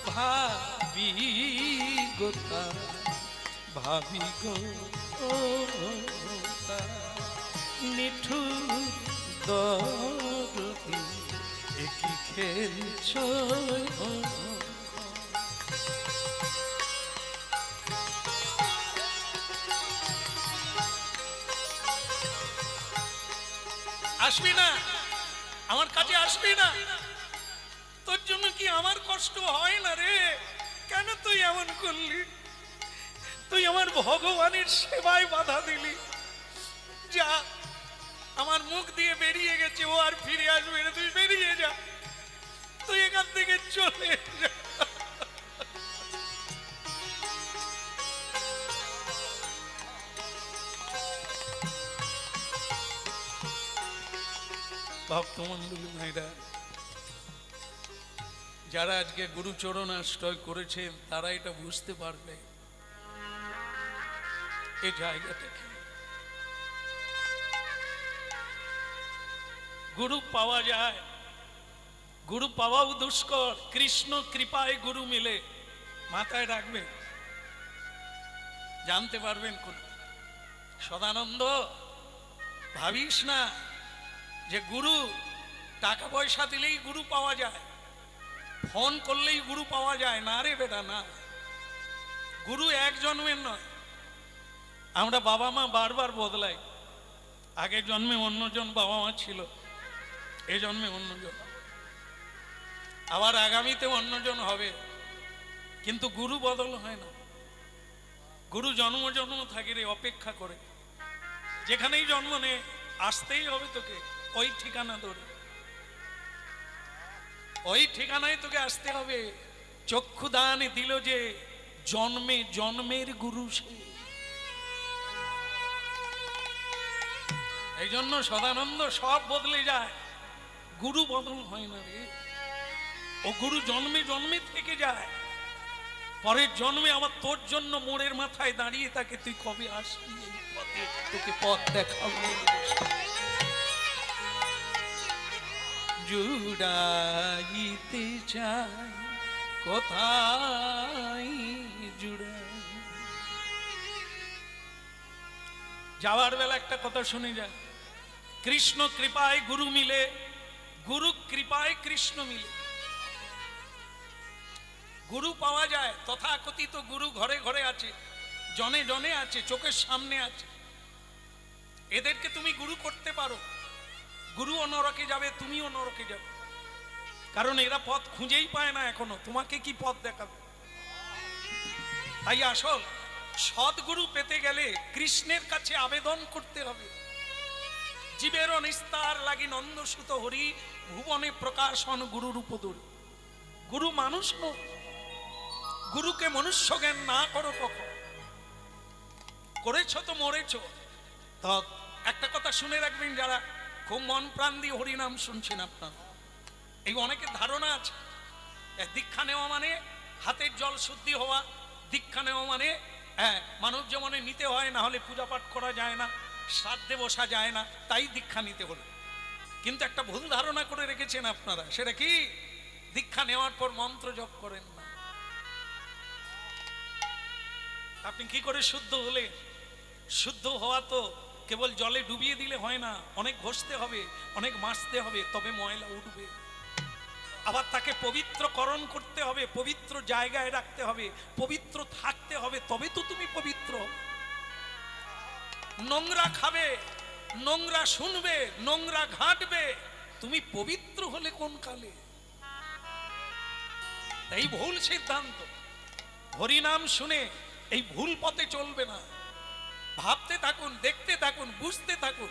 ভাবি গোতা ভাবি গোতা, নিঠুর দরদি একই খেলছ। আসবি না আমার কাছে, আসবি না? তোর জন্য কি আমার কষ্ট হয় না রে? কেন তুই এমন করলি? তুই আমার ভগবানের সেবায় বাধা দিলি। যা আমার মুখ দিয়ে বেরিয়ে গেছে, ও আর ফিরে আসবে না, তুই বেরিয়ে যা, তুই এখান থেকে চলে যা। ভক্তমন্ডলী ভাইরা, যারা আজকে গুরুচরণ আশ্রয় করেছেন তারা এটা বুঝতে পারবে এই জায়গাটা কি। গুরু পাওয়া যায়, গুরু পাওয়াও দুষ্কর, কৃষ্ণ কৃপায় গুরু মিলে, মাথায় রাখবেন, জানতে পারবেন কোন। সদানন্দ, ভাবিস না যে গুরু টাকা পয়সা দিলেই গুরু পাওয়া যায়, ফোন করলেই গুরু পাওয়া যায়, না রে বেটা না। গুরু এক জন্মের নয়। আমরা বাবা মা বারবার বদলাই, আগের জন্মে অন্যজন বাবা মা ছিল, এই জন্মে অন্যজন, আবার আগামীতে অন্যজন হবে, কিন্তু গুরু বদল হয় না। গুরু জন্ম জন্ম থাকে রে, অপেক্ষা করে, যেখানেই জন্ম নে আসতেই হবে তোকে, ওই ঠিকানা ধরে, ওই ঠিকানায় তোকে আসতে হবে। চক্ষুদান দিল যে, জন্মে জন্মের গুরু সে। এই জন্য সদানন্দ, সব বদলে যায়, গুরু বদল হয় না রে। ও গুরু জন্মে জন্মে থেকে যায়, পরের জন্মে আবার তোর জন্য মোড়ের মাথায় দাঁড়িয়ে থাকে, তুই কবে আসবি এই পথে, তোকে পথ দেখাবো। জুড়াইতে চাই কোথায় জুড়াই। যাওয়ার বেলা একটা কথা শুনে যায়, কৃষ্ণ কৃপায় গুরু মিলে, গুরু কৃপায় কৃষ্ণ মিলে। গুরু পাওয়া যায়, তথাকথিত গুরু ঘরে ঘরে আছে, জনে জনে আছে, চোখের সামনে আছে। এদেরকে তুমি গুরু করতে পারো, গুরুও নরকে যাবে, তুমিও নরকে যাবে, কারণ এরা পথ খুঁজেই পায় না এখনো, তোমাকে কি পথ দেখাবে। তাই আসল সদ্গুরু পেতে গেলে কৃষ্ণের কাছে আবেদন করতে হবে। জীবের নিস্তার লাগি নন্দসুত হরি, ভুবনে প্রকাশন গুরুর উপদরি। গুরু মানুষ নয়, গুরুকে মনুষ্য জ্ঞান না করো কখন, করেছ তো মরেছ। তো একটা কথা শুনে রাখবেন, যারা খুব মন প্রাণ দিয়ে হরিনাম শুনছেন, আপনার এই অনেকের ধারণা আছে দীক্ষা নেওয়া মানে হাতের জল শুদ্ধি হওয়া, দীক্ষা নেওয়া মানে মানব জীবনে নিতে হয়, না হলে পূজা পাঠ করা যায় না, শ্রাদ্ধে বসা যায় না, তাই দীক্ষা নিতে হলো। কিন্তু একটা ভুল ধারণা করে রেখেছেন আপনারা, সেটা কি, দীক্ষা নেওয়ার পর মন্ত্র জপ করেন না। আপনি কি করে শুদ্ধ হলে? শুদ্ধ হওয়া তো কেবল জলে ডুবিয়ে দিলে হয় না, অনেক ঘষতে হবে, অনেক মাজতে হবে, তবে ময়লা উঠবে। আবার তাকে পবিত্রকরণ করতে হবে, পবিত্র জায়গায় রাখতে হবে, পবিত্র থাকতে হবে, তবে তো তুমি পবিত্র। নোংরা খাবে, নোংরা শুনবে, নোংরা ঘাঁটবে, তুমি পবিত্র হলে কোন কালে? এই ভুল সিদ্ধান্ত। হরিনাম শুনে এই ভুল পথে চলবে না। ভাবতে থাকুন, দেখতে থাকুন, বুঝতে থাকুন,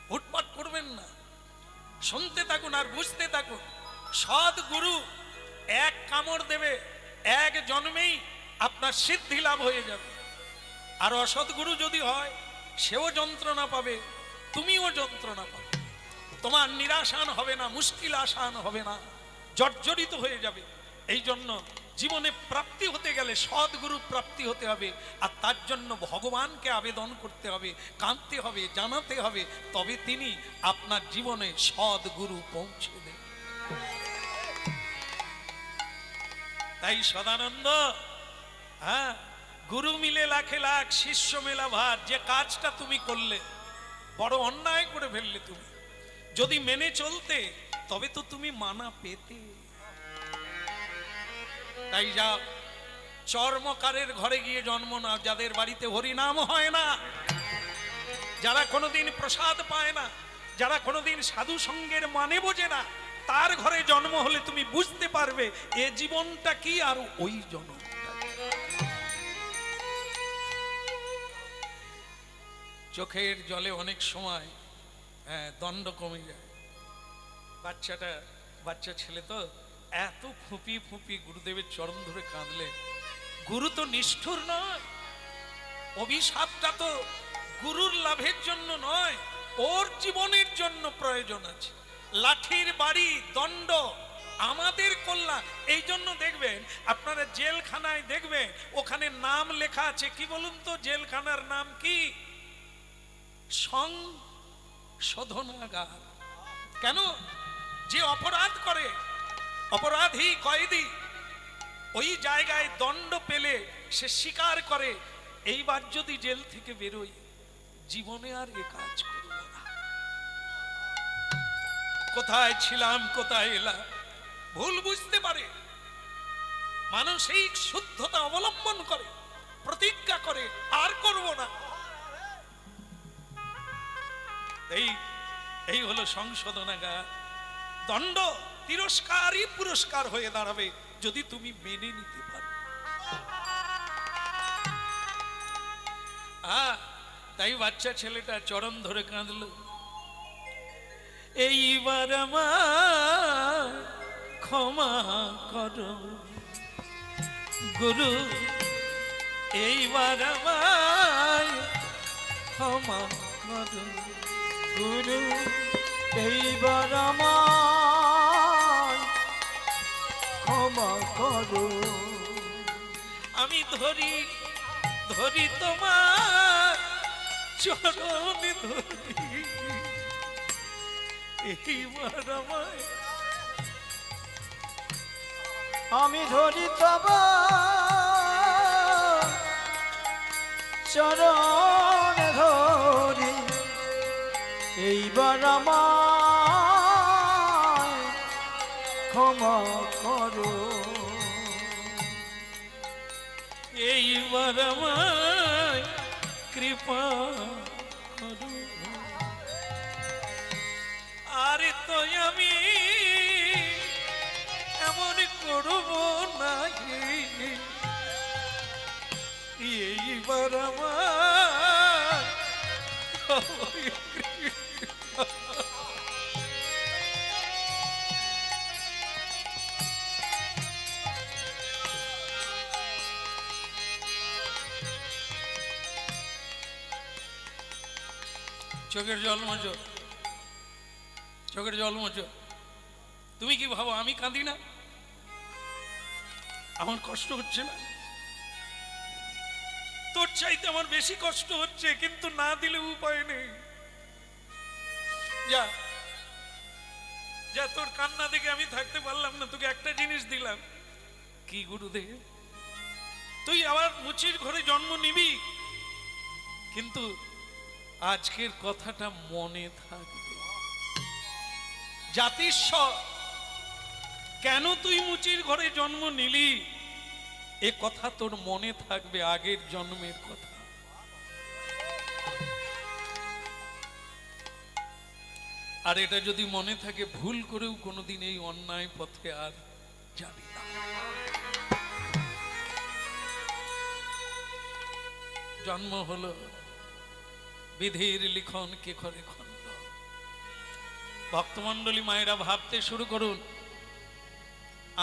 হুটপাট করবেন না, শুনতে থাকুন আর বুঝতে থাকুন। সৎ গুরু এক কামড় দেবে, এক জন্মেই আপনার সিদ্ধি লাভ হয়ে যাবে। আর অসৎ গুরু যদি হয়, সেও যন্ত্রণা পাবে, তুমিও যন্ত্রণা পাবে। তোমার নিরাশান হবে না, মুশকিল আসান হবে না, জর্জরিত হয়ে যাবে। এই জন্য জীবনে প্রাপ্তি হতে গেলে সদ্গুরু প্রাপ্তি হতে হবে, আর তার জন্য ভগবানকে আবেদন করতে হবে, কাঁদতে হবে, জানাতে হবে, তবে তিনি আপনার জীবনে সদ্গুরু পৌঁছে দেন। তাই সদানন্দ, গুরু মিলে লাখে লাখ, শিষ্য মেলা ভার। যে কাজটা তুমি করলে বড় অন্যায় করে ফেললে, তুমি যদি মেনে চলতে তবে তো তুমি মানা পেতে। তাই যাও, চর্মকারের ঘরে গিয়ে জন্ম নাও, যাদের বাড়িতে হরিনাম হয় না, যারা কোনোদিন প্রসাদ পায় না, যারা কোনোদিন সাধু সঙ্গের মানে বোঝে না, তার ঘরে জন্ম হলে তুমি বুঝতে পারবে এ জীবনটা কি আর ওই জন্ম। চোখের জলে অনেক সময় হ্যাঁ, দণ্ড কমে যায়। বাচ্চা ছেলে তো এত ফুঁপি ফুঁপি গুরুদেবের চরণ ধরে কাঁদলে, গুরু তো নিষ্ঠুর নয়, অভিশাপটা তো গুরুর লাভের জন্য নয়, ওর জীবনের জন্য প্রয়োজন আছে। লাঠির বাড়ি, দণ্ড আমাদের কল্যাণ। এই জন্য দেখবেন আপনারা জেলখানায় দেখবেন ওখানে নাম লেখা আছে, কি বলুন তো জেলখানার নাম কি? সংশোধনাগার। কেন? যে অপরাধ করে, অপরাধী কয়েদি ওই জায়গায় দণ্ড পেলে সে স্বীকার করে, এইবার যদি জেল থেকে বেরোই জীবনে আর এ কাজ করব না। কোথায় ছিলাম কোথায় এলাম, ভুল বুঝতে পারে, মানসিক শুদ্ধতা অবলম্বন করে, প্রতিজ্ঞা করে আর করব না। এই হলো সংশোধনাগার। দণ্ড তিরস্কারই পুরস্কার হয়ে দাঁড়াবে যদি তুমি মেনে নিতে পারো। তাই বাচ্চা ছেলেটা চরণ ধরে কাঁদলো, এইবার আমার ক্ষমা করো গুরু, এইবার আমার ক্ষমা করো গুরু, এইবার আমায় ক্ষমা করো। আমি ধরি ধরি তোমার চরণে ধরি, এইবার আমায়। আমি ধরি তোমার চরণে ধরি, এইবার আমায় ক্ষমা করো। এইবার আমায় কৃপা করো। আরে তো আমি এমন করব না, এইবার আমার চোখের জল মোচো, চোখের জল মোচো। তুমি কি ভাবো আমি কাঁদি না? আমার কষ্ট হচ্ছে না? তোর চাইতে আমার বেশি কষ্ট হচ্ছে, কিন্তু না দিলে উপায় নেই। যা যা, তোর কান্না দেখে আমি থাকতে পারলাম না, তোকে একটা জিনিস দিলাম। কি গুরুদেব? তুই আবার মুচির ঘরে জন্ম নিবি, কিন্তু আজকের কথাটা মনে থাকবে। জাতিস্বর, কেন তুই মুচির ঘরে জন্ম নিলি এ কথা তোর মনে থাকবে, আগের জন্মের কথা। আর এটা যদি মনে থাকে, ভুল করেও কোনোদিন এই অন্যায় পথে আর যাবি না। জন্ম হলো বিধির লিখন, কে করে খণ্ড। ভক্তমণ্ডলী মায়েরা ভাবতে শুরু করুন,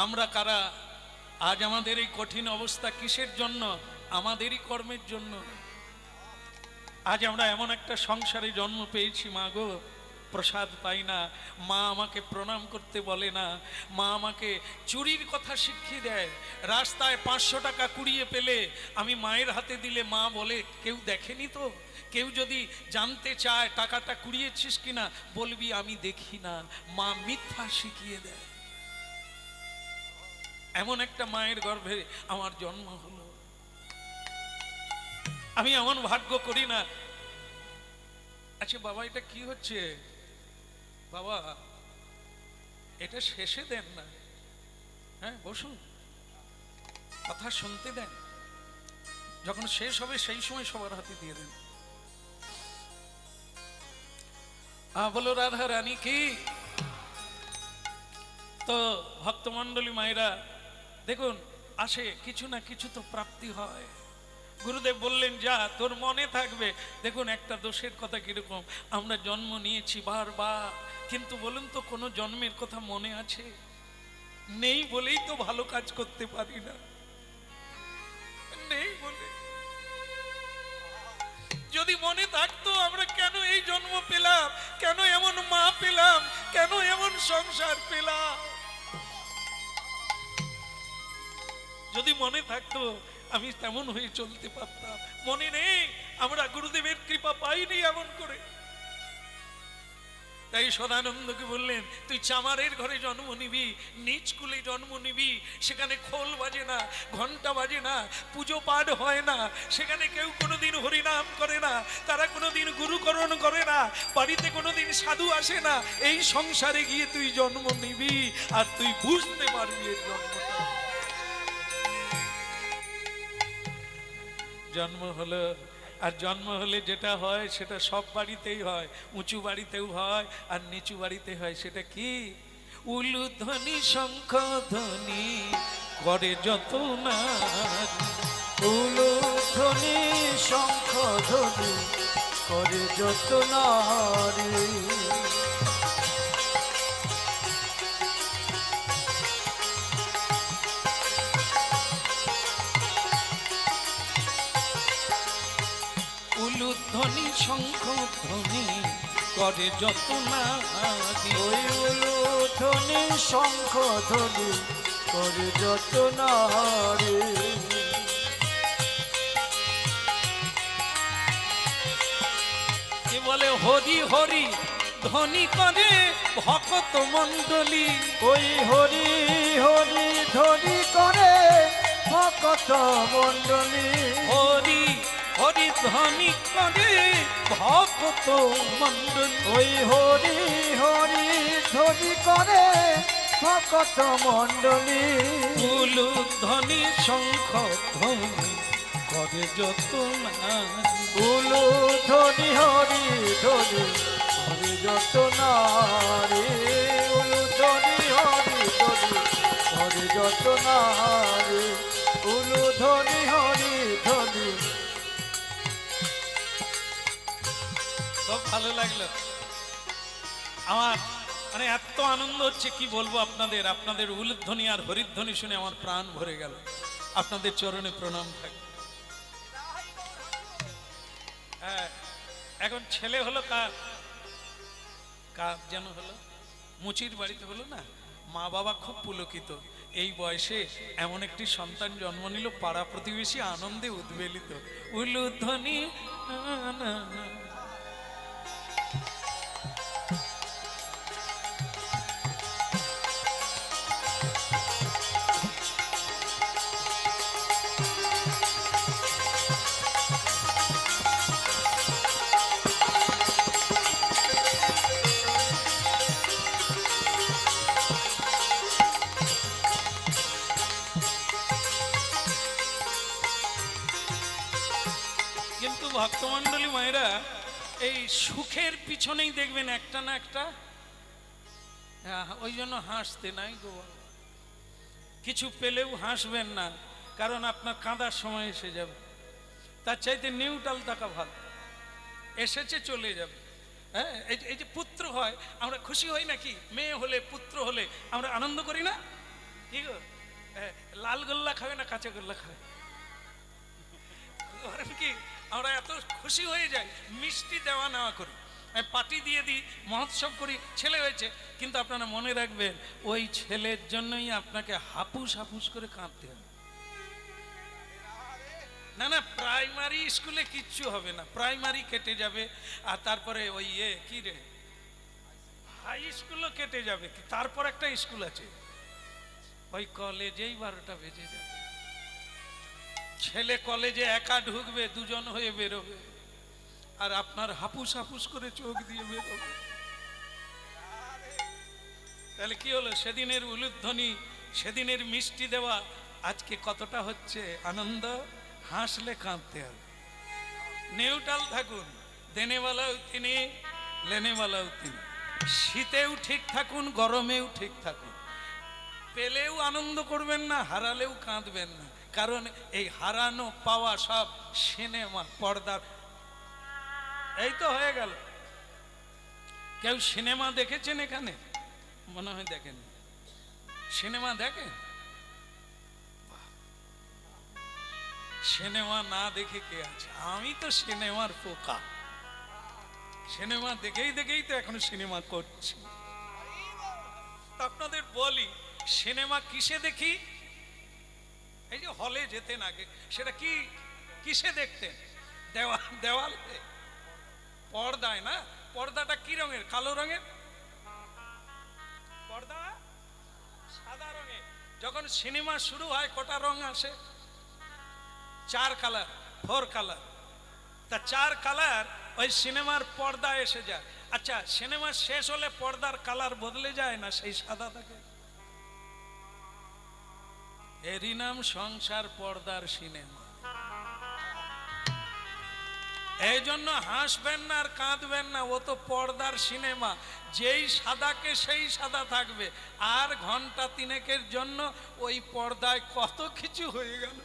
আমরা কারা? আজ আমাদের এই কঠিন অবস্থা কিসের জন্য? আমাদেরই কর্মের জন্য। আজ আমরা এমন একটা সংসারে জন্ম পেয়েছি, মা গো, প্রসাদ পাই না, মা আমাকে প্রণাম করতে বলে না, মা আমাকে চুরির কথা শিখিয়ে দেয়। রাস্তায় 500 টাকা কুড়িয়ে পেলে আমি মায়ের হাতে দিলে মা বলে, কেউ দেখেনি তো? কেউ যদি জানতে চায় টাকাটা কুড়িয়েছিস কিনা, বলবি আমি দেখি না। মা মিথ্যা শিখিয়ে দেয়। এমন একটা মায়ের গর্ভে আমার জন্ম হলো। আমি এমন ভাগ্য করি না। আচ্ছা বাবা, এটা কি হচ্ছে? বাবা, এটা শেষে দেন না। হ্যাঁ, বসুন, কথা শুনতে দেন। যখন শেষ হবে সেই সময় সবার হাতে দিয়ে দেন। বলো রাধা রানী কি? তো ভক্তমণ্ডলী মায়েরা দেখুন, আসে কিছু না কিছু তো প্রাপ্তি হয়। গুরুদেব বললেন যা তোর মনে থাকবে। দেখুন একটা দোষের কথা কিরকম, আমরা জন্ম নিয়েছি বারবার, কিন্তু বলুন তো কোনো জন্মের কথা মনে আছে? নেই বলেই তো ভালো কাজ করতে পারি না, নেই বলে। যদি মনে থাকতো আমরা কেন এই জন্ম পেলাম, কেন এমন মা পেলাম, কেন এমন সংসার পেলাম, যদি মনে থাকতো আমি তেমন হয়ে চলতে পারতাম। মনে নেই, আমরা গুরুদেবের কৃপা পাইনি এমন করে। তাই সদানন্দকে বললেন তুই চামারের ঘরে জন্ম নিবি, নিজ কুলে জন্ম নিবি, সেখানে খোল বাজে না, ঘন্টা বাজে না, পুজো পাঠ হয় না, সেখানে কেউ কোনোদিন হরিনাম করে না, তারা কোনোদিন গুরুকরণ করে না, বাড়িতে কোনোদিন সাধু আসে না। এই সংসারে গিয়ে তুই জন্ম নিবি আর তুই বুঝতে পারবি এর জন্মটা। জন্ম হলো, আর জন্ম হলে যেটা হয় সেটা সব বাড়িতেই হয়, উঁচু বাড়িতেও হয় আর নিচু বাড়িতে হয়। সেটা কি? উলুধ্বনি শঙ্খ ধ্বনি করে যত নারী, উলুধ্বনি শঙ্খ ধ্বনি করে যত নারী। উলুধ্বনি শঙ্খ ধ্বনি করে যত নারী, ওই উলুধ্বনি শঙ্খ ধ্বনি করে যত নারী। কে বলে হরি হরি ধ্বনি করে ভকত মণ্ডলী, ওই হরি হরি ধ্বনি করে ভকত মণ্ডলী। হরি হরি ধ্বনি করে ভকত মণ্ডলী, ওই হরি হরি ধ্বনি করে ভকত মণ্ডলী। উলুধ্বনি শঙ্খ ধ্বনি করে যত নারী, উলুধ্বনি হরি ধ্বনি করে যত নারী। উলুধ্বনি হরি ধ্বনি করে যত নারী। উলুধ্বনি হরি ধ্বনি। খুব ভালো লাগলো আমার, মানে এত আনন্দ হচ্ছে কি বলবো আপনাদের। আপনাদের উলুধ্বনি আর হরিধ্বনি শুনে আমার প্রাণ ভরে গেল। আপনাদের চরণে প্রণাম থাকে। হ্যাঁ, এখন ছেলে হলো কার, কার যেন হলো, মুচির বাড়িতে হলো না। মা বাবা খুব পুলকিত, এই বয়সে এমন একটি সন্তান জন্ম নিল, পাড়া প্রতিবেশী আনন্দে উদ্বেলিত। উলুধ্বনি না না না। কিন্তু ভক্তমণ্ডলী মায়েরা, এই সুখের পিছনেই দেখবেন একটা না একটা, ওই জন্য হাসতে নাই গো। কিছু পেলেও হাসবেন না, কারণ আপনার কাঁদার সময় এসে যাবে। তার চাইতে নিউট্রাল থাকা ভালো, এসেছে চলে যাবে। হ্যাঁ, এই যে পুত্র হয় আমরা খুশি হই নাকি? মেয়ে হলে পুত্র হলে আমরা আনন্দ করি না? কি গো, লাল গোল্লা খাবে না কাঁচা গোল্লা খাবে? কি আমরা এত খুশি হয়ে যাই, মিষ্টি দেওয়া নেওয়া করি, পার্টি দিয়ে দিই, মহোৎসব করি, ছেলে হয়েছে। কিন্তু আপনারা মনে রাখবেন ওই ছেলের জন্যই আপনাকে হাপুস হাপুস করে কাঁদতে হবে। না না, প্রাইমারি স্কুলে কিচ্ছু হবে না, প্রাইমারি কেটে যাবে, আর তারপরে ওই কি রে, হাই স্কুলও কেটে যাবে, তারপর একটা স্কুল আছে, ওই কলেজেই 12টা বেজে যাবে। ছেলে কলেজে একা ঢুকবে, দুজন হয়ে বেরোবে, আর আপনার হাপুস হাপুস করে চোখ দিয়ে বেরোবে। তাহলে কি হলো? সেদিনের উলুধ্বনি, সেদিনের মিষ্টি দেওয়া আজকে কতটা হচ্ছে আনন্দ। হাসলে কাঁদতে হবে, নিউট্রাল থাকুন, দেনেওয়ালাও তিনি লেনেওয়ালাও তিনি। শীতেও ঠিক থাকুন, গরমেও ঠিক থাকুন। পেলেও আনন্দ করবেন না, হারালেও কাঁদবেন না, কারণ এই হারানো পাওয়া সব সিনেমা পর্দার। এই তো হয়ে গেল। কেউ সিনেমা দেখেছেন এখানে? মনে হয় দেখেন। সিনেমা দেখেন? সিনেমা না দেখে কে আছে? আমি তো সিনেমার পোকা। সিনেমা দেখেই দেখেই তো এখন সিনেমা করছি। আপনাদের বলি, সিনেমা কিসে দেখি? এই যে হলে যেতেন আগে, সেটা কি কিসে দেখতেন? দেওয়ালে, পর্দায় না? পর্দাটা কি রঙের? কালো রঙের পর্দা, সাদা রঙের। যখন সিনেমা শুরু হয় কটা রং আসে? 4 কালার, 4 কালার। তা 4 কালার ওই সিনেমার পর্দা এসে যায়। আচ্ছা, সিনেমা শেষ হলে পর্দার কালার বদলে যায় না? সেই সাদা থাকে। এরই নাম সংসার, পর্দার সিনেমা। এই জন্য হাসবেন না আর কাঁদবেন না, ও তো পর্দার সিনেমা। যেই সাদাকে সেই সাদা থাকবে, আর ঘন্টা 3 জন্য ওই পর্দায় কত কিছু হয়ে গেল।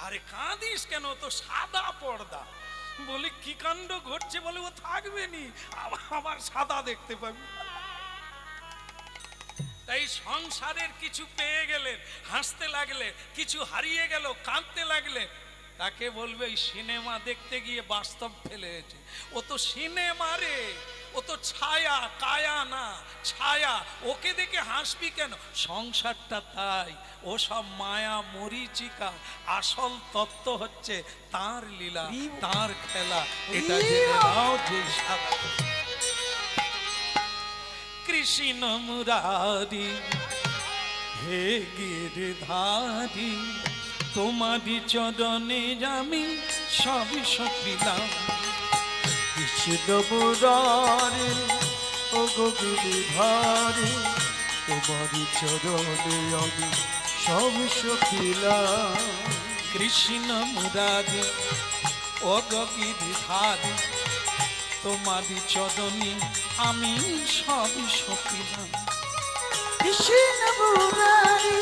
আরে কাঁদিস কেন? তো সাদা পর্দা। বলি কি কাণ্ড ঘটছে? বলে ও থাকবে নি, আবার সাদা দেখতে পাবি। তাই সংসারের কিছু পেয়ে গেলেন, হাসতে লাগলে, কিছু হারিয়ে গেল, কাঁদতে লাগলে, তাকে বলবে এই সিনেমা দেখতে গিয়ে বাস্তব ফেলেছে। ও তো সিনেমা রে, ও তো ছায়া, কায়া না, ছায়া। ওকে দেখে হাসবি কেন? সংসারটা তাই, ও সব মায়া মরীচিকা। আসল তত্ত্ব হচ্ছে তার লীলা, তার খেলা। এটা জেনে নাও যে কৃষ্ণ মুরারি হে গিরধারী, তোমারই চরণে আমি সব সপিলাম। কৃষ্ণ মুরারি ও গো গিরিধারী, তোমারই চরণে আমি সব সখিলাম। কৃষ্ণ মুরারি ও গো গিরিধারী, তোমারই চরণে আমি সব সপিলাম। কৃষ্ণ মুরারি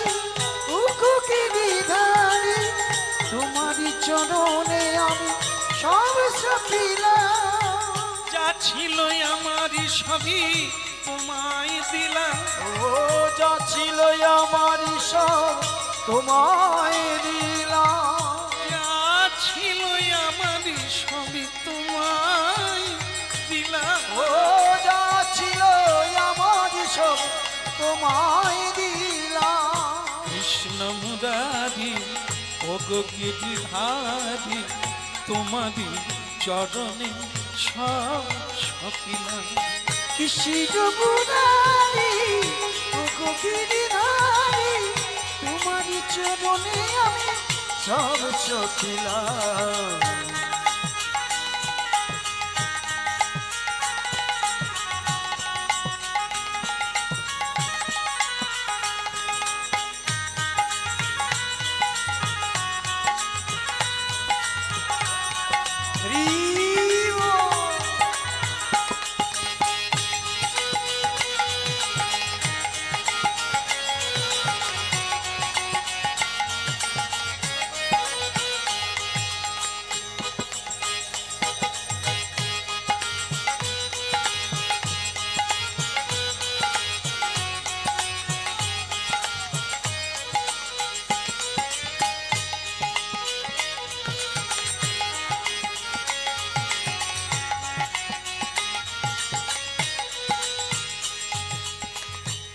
ও গো গিরিধারী, তোমারই চরণে আমি সব সখিলাম। যা ছিল আমারই সবই তোমায় দিলাম। ও যা ছিল আমারই সব তোমায় দিলাম। যা ছিল আমারই সবই তোমায় দিলাম। ও যা ছিল আমারই সব তোমায় দিলাম। কৃষ্ণ মুরারি ও গো গিরিধারী, তোমারই চরণে সব সপিলাম। কৃষ্ণ মুরারি ও গো গিরিধারী, তোমারই চরণে আমি সব সখিলাম।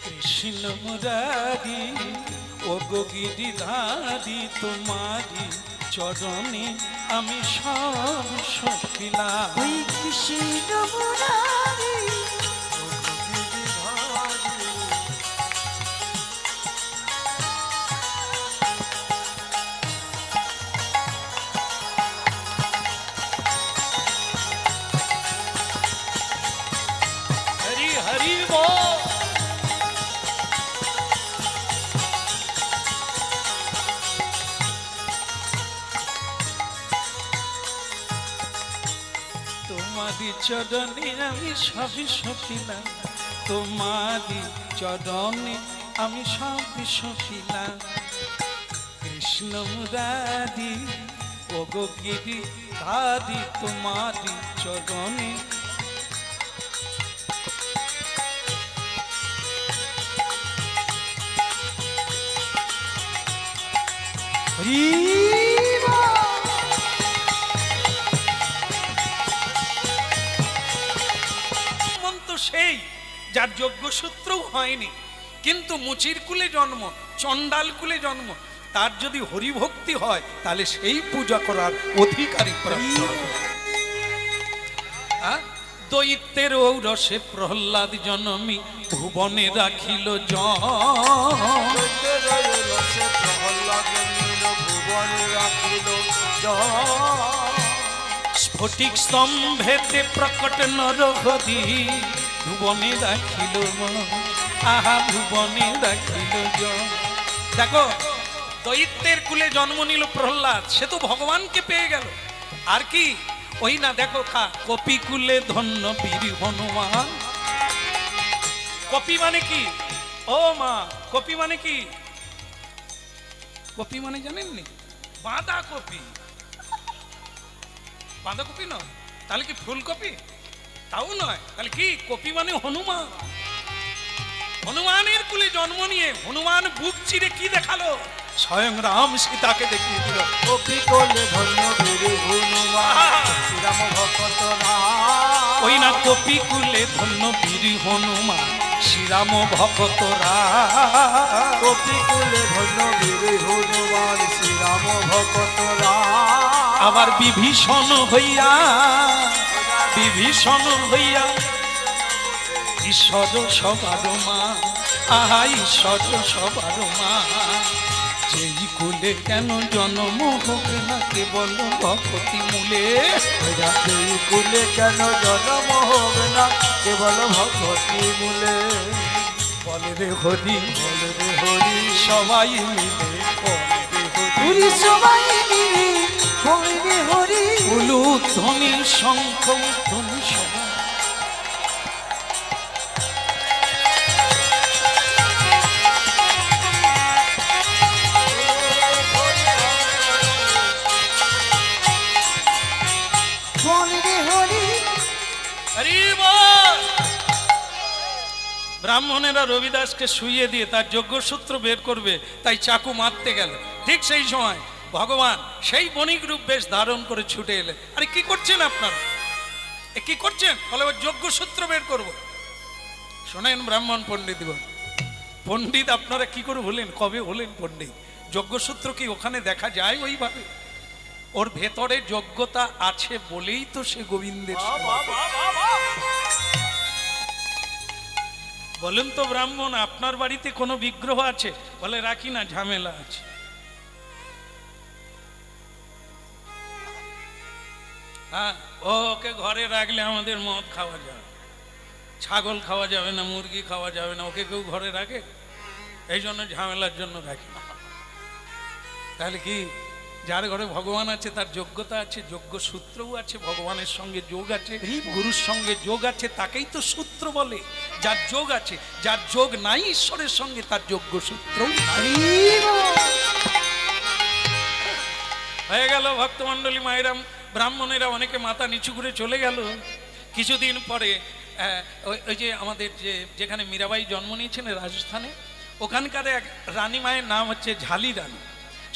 কৃষ্ণ মুরারি ও গো গিরিধারী, তোমারই চরণে আমি সব সপিলাম। ওই কৃষ্ণ মুরারি ও গো গিরিধারী, হরি হরি বল। তোমারই চরণে আমি সবই সপিলাম। তোমারই চরণে আমি সব সখিলাম কৃষ্ণ মুরারি ও গো গিরি ধারি তোমারি চরণে মন্ত সেই যার যোগ্যসূত্রও হয়নি, কিন্তু মুচির কুলে জন্ম, চণ্ডাল কুলে জন্ম, তার যদি হরিভক্তি হয় তাহলে সেই পূজা করার অধিকারী প্রাপ্ত হবে। দৈত্যের ঔরসে প্রহ্লাদ জনমী ভুবনে রাখিল স্ফটিক স্তম্ভেতে প্রকট নরহরি ভুবনে রাখিল আহা ভুবনে রাখিল। দেখো দৈত্যের কুলে জন্ম নিল প্রহ্লাদ, সে তো ভগবানকে পেয়ে গেল। আর কি ওই না দেখো খা কপি কুলে ধন্য বীর হনুমান। কপি মানে কি? ও মা, কপি মানে কি? কপি মানে জানেননি? বাঁধাকপি। বাঁধাকপি নয়, তাহলে কি ফুলকপি? তাও নয়, তাহলে কি? কপি মানে হনুমান। হনুমানের কুলে জন্ম নিয়ে হনুমান বুক চিরে কি দেখালো? স্বয়ং রাম সীতাকে দেখিয়ে দিল। কপি কোলে ধন্য বীর হনুমান শ্রীরাম ভক্ত রাম। ওই না কপি কুলে ধন্য বীর হনুমান শ্রীরাম ভক্ত রাম। কপি কোলে ধন্য বীর হনুমান শ্রীরাম ভক্ত রাম। আবার বিভীষণ হইয়া, বিভীষণ হইয়া ঈশ্বর সবার মা, আহা ঈশ্বর সবার মা। যেই কুলে কেন জন্ম হোক না কেবল ভক্তি মূলে। যেই কুলে কেন জন্ম হবে না কেবল ভক্তি মূলে। বলে রে হরি, বলে রে হরি সবাই মিলে বলে রে হরি, সবাই মিলে বলে রে হরি। উলু ধ্বনি শঙ্খ ধ্বনি সবাই। ব্রাহ্মণেরা রবিদাসকে শুইয়ে দিয়ে তার যোগ্যসূত্র বের করবে, তাই চাকু মারতে গেল। ঠিক সেই সময় ভগবান সেই বণিক রূপ বেশ ধারণ করে ছুটে এলেন। আরে কি করছেন আপনারা? কি করছেন? বলে যোগ্যসূত্র বের করব। শোনেন ব্রাহ্মণ পণ্ডিতগণ, পণ্ডিত আপনারা কি করে হলেন? কবে হলেন পণ্ডিত? যোগ্যসূত্র কি ওখানে দেখা যায় ওইভাবে? ওর ভেতরে যোগ্যতা আছে বলেই তো সে গোবিন্দের সেবা করে। বলেন তো ব্রাহ্মণ, আপনার বাড়িতে কোনো বিগ্রহ আছে? বলে রাখি না, ঝামেলা আছে। হ্যাঁ, ওকে ঘরে রাখলে আমাদের মদ খাওয়া যাবে, ছাগল খাওয়া যাবে না, মুরগি খাওয়া যাবে না। ওকে কেউ ঘরে রাখে? এই জন্য ঝামেলার জন্য রাখি না। তাহলে কি যার ঘরে ভগবান আছে তার যোগ্যতা আছে, যোগ্য সূত্রও আছে, ভগবানের সঙ্গে যোগ আছে, গুরুর সঙ্গে যোগ আছে, তাকেই তো সূত্র বলে। যার যোগ আছে, যার যোগ নাই ঈশ্বরের সঙ্গে তার যোগ্য সূত্রও হয়ে গেল। ভক্তমণ্ডলী মায়েরা, ব্রাহ্মণেরা অনেকে মাথা নিচু করে চলে গেল। কিছুদিন পরে ওই যে আমাদের যেখানে মীরাবাই জন্ম নিয়েছেন রাজস্থানে, ওখানকার এক রানী মায়ের নাম হচ্ছে ঝালি রানী।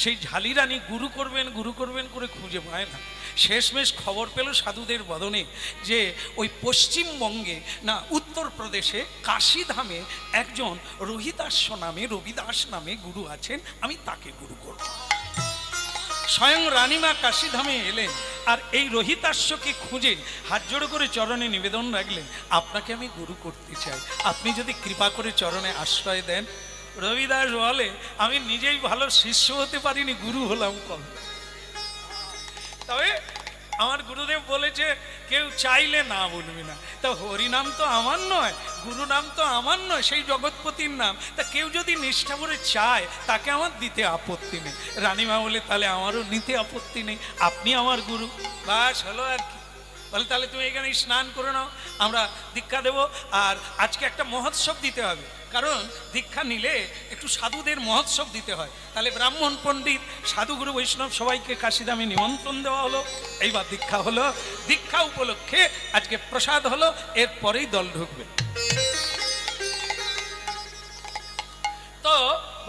সেই ঝালি রানী গুরু করবেন গুরু করবেন করে খুঁজে পায় না। শেষমেশ খবর পেল সাধুদের বদনে যে ওই পশ্চিমবঙ্গে না উত্তরপ্রদেশে কাশীধামে একজন রোহিদাস্য নামে, রবিদাস নামে গুরু আছেন, আমি তাকে গুরু করব। স্বয়ং রানীমা কাশীধামে এলেন আর এই রোহিতাস্যকে খুঁজে হাত জোড়ো করে চরণে নিবেদন রাখলেন, আপনাকে আমি গুরু করতে চাই, আপনি যদি কৃপা করে চরণে আশ্রয় দেন। রবিদাস বলে, আমি নিজেই ভালো শিষ্য হতে পারিনি, গুরু হলাম কবে? তবে আমার গুরুদেব বলেছে কেউ চাইলে না বলবি না। তা হরি নাম তো আমার নয়, গুরু নাম তো আমার নয়, সেই জগৎপতির নাম। তা কেউ যদি নিষ্ঠা করে চায় তাকে আমার দিতে আপত্তি নেই। রানীমা বলে, তাহলে আমারও নিতে আপত্তি নেই, আপনি আমার গুরু। বাস হলো আর কি। বলে তাহলে তুমি এখানে স্নান করে নাও, আমরা দীক্ষা দেব। আর আজকে একটা মহোৎসব দিতে হবে, কারণ দীক্ষা নিলে একটু সাধুদের মহোৎসব দিতে হয়। তাহলে ব্রাহ্মণ পণ্ডিত সাধুগুরু বৈষ্ণব সবাইকে কাশিদামে নিমন্ত্রণ দেওয়া হলো। এইবার দীক্ষা হলো, দীক্ষা উপলক্ষে আজকে প্রসাদ হলো, এরপরেই দল ঢুকবে। তো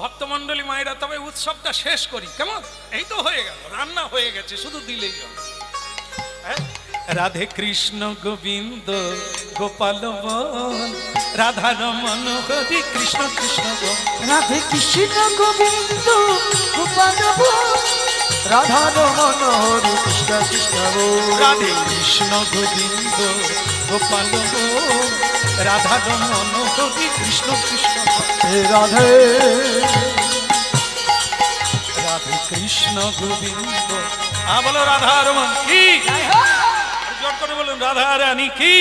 ভক্তমণ্ডলী মায়েরা, তবে উৎসবটা শেষ করি কেমন? এই তো হয়ে গেল, রান্না হয়ে গেছে, শুধু দিলেই হবে। রাধে কৃষ্ণ গোবিন্দ গোপাল বল, রাধা রমন হরি কৃষ্ণ কৃষ্ণ বল। রাধে কৃষ্ণ গোবিন্দ গোপাল বল, রাধা রমন হরি কৃষ্ণ কৃষ্ণ বল। রাধে কৃষ্ণ গোবিন্দ গোপাল বল, রাধা রমন হরি কৃষ্ণ কৃষ্ণ বল। হে রাধে রাধে কৃষ্ণ গোবিন্দ, বলো রাধা রমন কি, জোর করে বলুন রাধা রানী কি।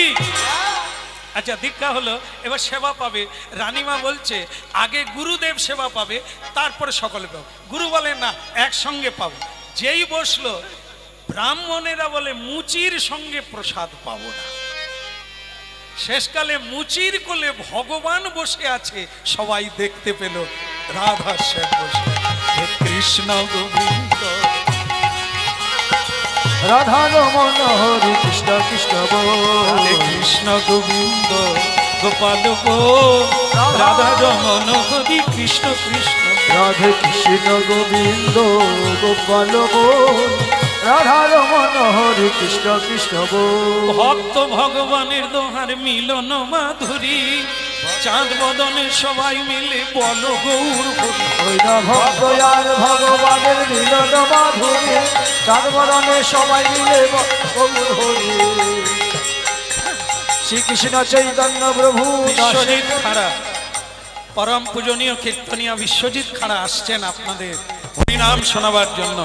আচ্ছা, দীক্ষা হলো, এবার সেবা পাবে। রানীমা বলছে আগে গুরুদেব সেবা পাবে, তারপরে সকলে পাবে। গুরু বলে না, একসঙ্গে পাবো। যেই বসলো, ব্রাহ্মণেরা বলে মুচির সঙ্গে প্রসাদ পাবো না। শেষকালে মুচির কোলে ভগবান বসে আছে, সবাই দেখতে পেল রাধা শ্যাম বসে। হে কৃষ্ণ গোবিন্দ, রাধা রমন হরি কৃষ্ণ কৃষ্ণ বল। রাধে কৃষ্ণ গোবিন্দ গোপাল বল, রাধা রমন হরি কৃষ্ণ কৃষ্ণ। রাধে কৃষ্ণ গোবিন্দ গোপাল বল, রাধা রমন হরি কৃষ্ণ কৃষ্ণ বল। ভক্ত ভগবানের দোহার মিলন মাধুরী, চাঁদ বদনে সবাই মিলে বল গৌর হরি। ওই না ভক্ত আর ভগবানের মিলন মাধুরী, চাঁদবরণে সবাই মিলে গৌর হরি। শ্রীকৃষ্ণ চৈতন্য প্রভু বিশ্বজিৎ খাড়া, পরম পূজনীয় কীর্তনীয় বিশ্বজিৎ খাড়া আসছেন আপনাদের হরিনাম শোনাবার জন্য।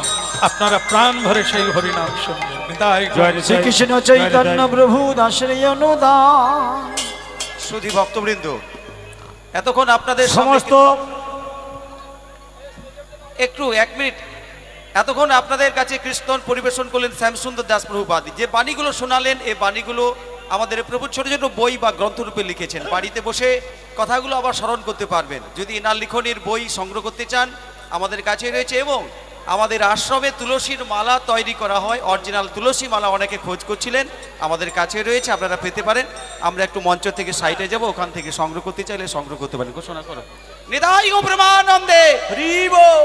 আপনারা প্রাণ ভরে সেই হরিনাম শুনবেন। নিতাই গৌর। শ্রীকৃষ্ণ চৈতন্য প্রভু দাসের অনুদান। সুধী ভক্তবৃন্দ, এতক্ষণ আপনাদের সমস্ত একটু 1 মিনিট, এতক্ষণ আপনাদের কাছে কীর্তন পরিবেশন করলেন শ্যামসুন্দর দাস প্রভুপাদি। যে বাণীগুলো শোনালেন, এই বাণীগুলো আমাদের প্রভু ছোট ছোট বই বা গ্রন্থরূপে লিখেছেন। বাড়িতে বসে কথাগুলো আবার স্মরণ করতে পারবেন। যদি এনার লিখনের বই সংগ্রহ করতে চান, আমাদের কাছে রয়েছে। এবং আমাদের আশ্রমে তুলসীর মালা তৈরি করা হয়, অরিজিনাল তুলসী মালা অনেকে খোঁজ করছিলেন, আমাদের কাছে রয়েছে, আপনারা পেতে পারেন। আমরা একটু মঞ্চ থেকে সাইডে যাব, ওখান থেকে সংগ্রহ করতে চাইলে সংগ্রহ করতে পারেন। ঘোষণা করো নিতাই গো প্রেমানন্দে হরি বল।